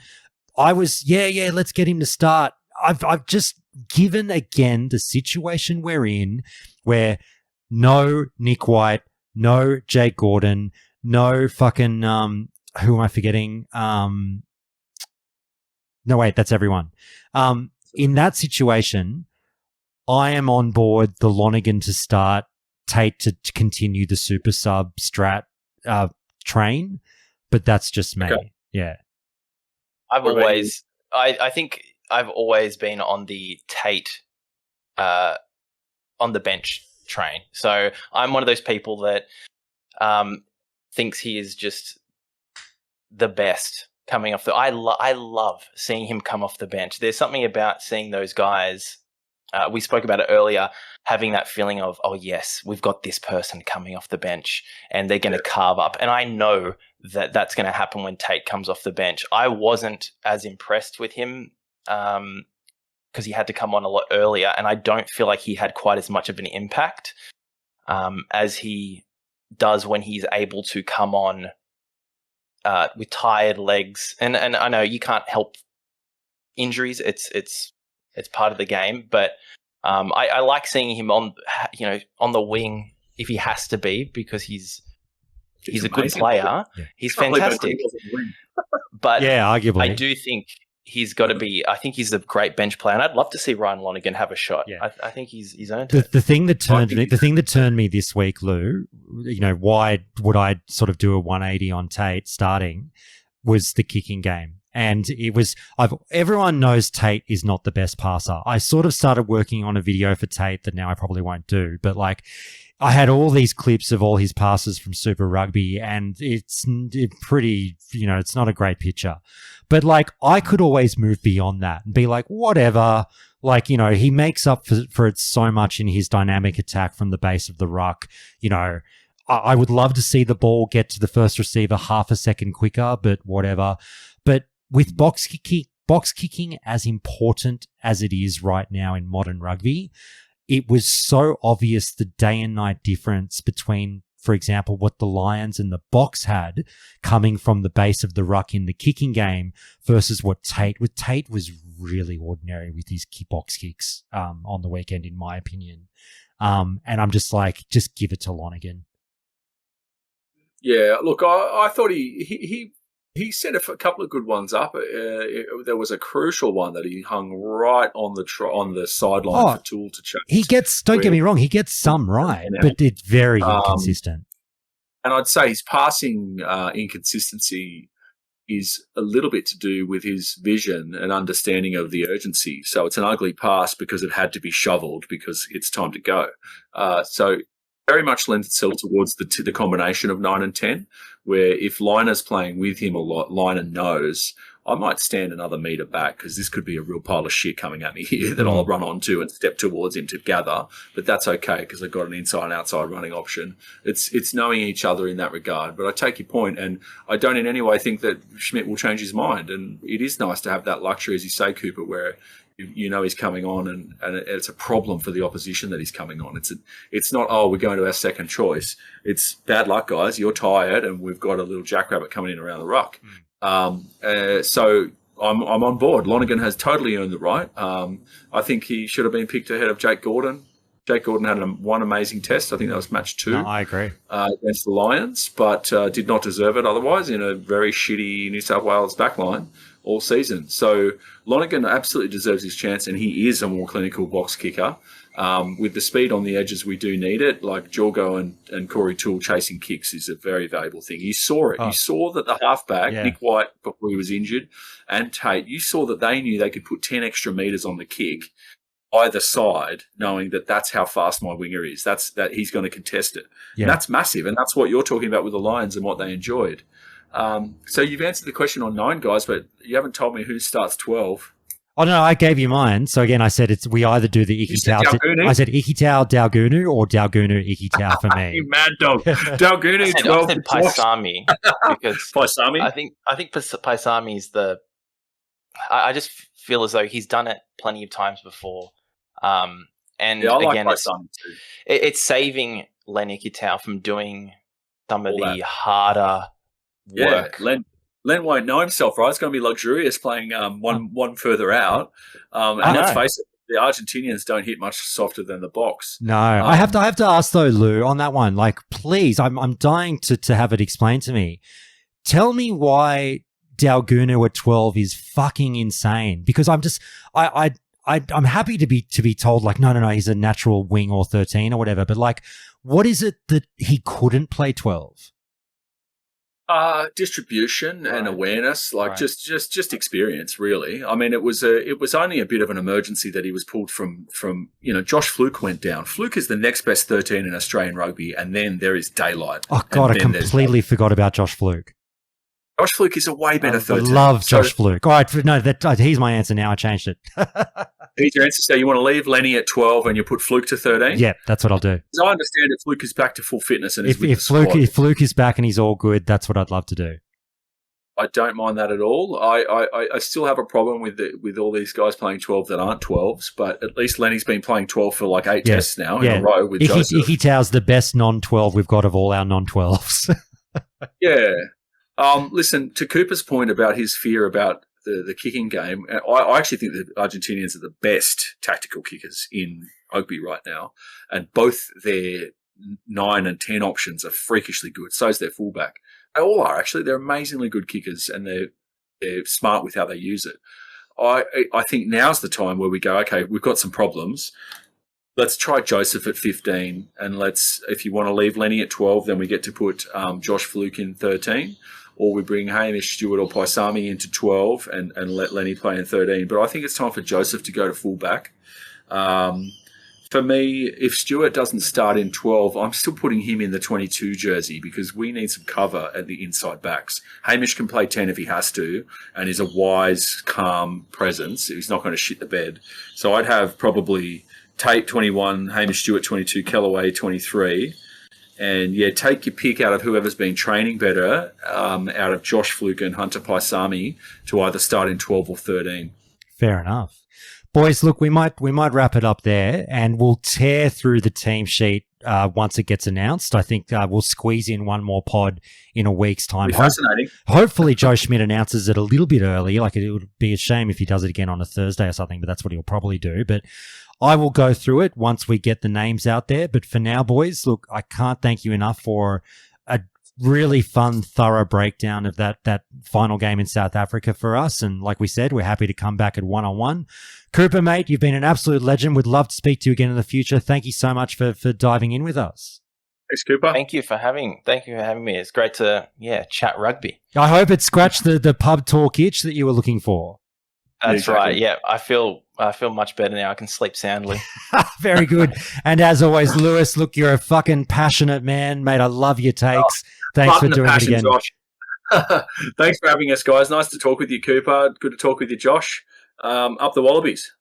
I was, let's get him to start. I've just given again the situation we're in, where no Nick White, no Jake Gordon, no fucking who am I forgetting? No, wait, that's everyone. In that situation, I am on board the Lonigan to start, Tate to continue the super sub strat train, but that's just me. Okay. Yeah. I think I've always been on the Tate on the bench train. So I'm one of those people that thinks he is just the best coming off I love seeing him come off the bench. There's something about seeing those guys, we spoke about it earlier, having that feeling of, oh yes, we've got this person coming off the bench and they're going to carve up. And I know that that's going to happen when Tate comes off the bench. I wasn't as impressed with him because he had to come on a lot earlier, and I don't feel like he had quite as much of an impact as he does when he's able to come on with tired legs. And I know you can't help injuries; it's part of the game. But I like seeing him on the wing if he has to be, because he's a good player. Yeah. He's fantastic. But yeah, arguably, I do think he's got to be. I think he's a great bench player, and I'd love to see Ryan Lonigan have a shot. Yeah. I think he's earned it. The thing that turned me this week, Lou, why would I sort of do a 180 on Tate starting, was the kicking game. And everyone knows Tate is not the best passer. I sort of started working on a video for Tate that now I probably won't do, but like I had all these clips of all his passes from Super Rugby, and it's pretty, it's not a great picture. But like I could always move beyond that and be like, whatever. Like, he makes up for it so much in his dynamic attack from the base of the ruck. I would love to see the ball get to the first receiver half a second quicker, but whatever. But with box kicking as important as it is right now in modern rugby, it was so obvious the day and night difference between, for example, what the Lions and the Box had coming from the base of the ruck in the kicking game versus what Tate was really ordinary with his box kicks on the weekend, in my opinion. And I'm just like, just give it to Lonergan. Yeah, look, I thought he set a couple of good ones up. There was a crucial one that he hung right on the sideline for Toole to chase. He gets, don't get me wrong, he gets some right, but it's very inconsistent. And I'd say his passing inconsistency is a little bit to do with his vision and understanding of the urgency. So it's an ugly pass because it had to be shoveled because it's time to go. So very much lends itself towards the combination of 9 and 10, where if Liner's playing with him a lot, Liner knows, I might stand another metre back because this could be a real pile of shit coming at me here that I'll run onto and step towards him to gather. But that's okay because I've got an inside and outside running option. It's knowing each other in that regard. But I take your point, and I don't in any way think that Schmidt will change his mind. And it is nice to have that luxury, as you say, Cooper, where he's coming on and it's a problem for the opposition that he's coming on. It's not, we're going to our second choice. It's bad luck, guys. You're tired and we've got a little jackrabbit coming in around the ruck. So I'm on board. Lonergan has totally earned the right. I think he should have been picked ahead of Jake Gordon. Jake Gordon had one amazing test. I think that was match 2. No, I agree. Against the Lions, but did not deserve it otherwise in a very shitty New South Wales backline all season. So Lonergan absolutely deserves his chance, and he is a more clinical box kicker. With the speed on the edges, we do need it. Like Jorgo and Corey Toole chasing kicks is a very valuable thing. You saw it. You saw that the halfback, Nick White, before he was injured, and Tate, you saw that they knew they could put 10 extra metres on the kick either side, knowing that that's how fast my winger is. That he's going to contest it. Yeah. And that's massive, and that's what you're talking about with the Lions and what they enjoyed. So you've answered the question on 9 guys, but you haven't told me who starts 12. Oh, no, I gave you mine. So again, I said we either do the Ikitau. I said Ikitau Daugunu or Daugunu Ikitau for me. You mad dog. Daugunu 12. I said Paisami because Paisami? I think Paisami is I just feel as though he's done it plenty of times before. And again, it's saving Len Ikitau from doing some of the harder work. Len won't know himself, right? It's going to be luxurious playing one further out. And let's face it, the Argentinians don't hit much softer than the box. No, I have to ask though, Lou, on that one. Like, please, I'm dying to have it explained to me. Tell me why Daugunu at 12 is fucking insane. Because I'm happy to be told like, no, he's a natural wing or 13 or whatever. But like, what is it that he couldn't play 12? Distribution and awareness, like just experience, really. I mean, it was only a bit of an emergency that he was pulled from. Josh Fluke went down. Fluke is the next best 13 in Australian rugby, and then there is daylight. Oh God, I completely forgot about Josh Fluke. Josh Fluke is a way better 13. I love Josh Fluke. All right, no, he's my answer now. I changed it. Here's your answer. So you want to leave Lenny at 12 and you put Fluke to 13? Yeah, that's what I'll do. Because I understand if Fluke is back to full fitness and if Fluke is back and he's all good, that's what I'd love to do. I don't mind that at all. I still have a problem with all these guys playing 12 that aren't 12s, but at least Lenny's been playing 12 for like 8 tests now in a row with Joseph. Ikitau's the best non-12 we've got of all our non-12s. Yeah. Listen, to Cooper's point about his fear about the kicking game, I actually think the Argentinians are the best tactical kickers in rugby right now, and both their 9 and 10 options are freakishly good. So is their fullback. They all are, actually. They're amazingly good kickers, and they're smart with how they use it. I think now's the time where we go, okay, we've got some problems. Let's try Joseph at 15, and if you want to leave Lenny at 12, then we get to put Josh Fluke in 13. or we bring Hamish, Stewart or Paisami into 12 and let Lenny play in 13. But I think it's time for Joseph to go to fullback. For me, if Stewart doesn't start in 12, I'm still putting him in the 22 jersey because we need some cover at the inside backs. Hamish can play 10 if he has to and is a wise, calm presence. He's not going to shit the bed. So I'd have probably Tate 21, Hamish Stewart 22, Kellaway 23. And, yeah, take your pick out of whoever's been training better, out of Josh Fluke and Hunter Paisami to either start in 12 or 13. Fair enough. Boys, look, we might wrap it up there, and we'll tear through the team sheet once it gets announced. I think we'll squeeze in one more pod in a week's time. Fascinating. Hopefully, Joe Schmidt announces it a little bit early. Like, it would be a shame if he does it again on a Thursday or something, but that's what he'll probably do. But I will go through it once we get the names out there. But for now, boys, look, I can't thank you enough for a really fun, thorough breakdown of that final game in South Africa for us. And like we said, we're happy to come back at one-on-one. Cooper, mate, you've been an absolute legend. We'd love to speak to you again in the future. Thank you so much for diving in with us. Thanks, Cooper. Thank you for having me. It's great to chat rugby. I hope it scratched the pub talk itch that you were looking for. That's exactly. right. Yeah, I feel much better now. I can sleep soundly. Very good. And as always, Lewis, look, you're a fucking passionate man, mate. I love your takes. Thanks for doing it again. Josh. Thanks for having us, guys. Nice to talk with you, Cooper. Good to talk with you, Josh. Up the Wallabies.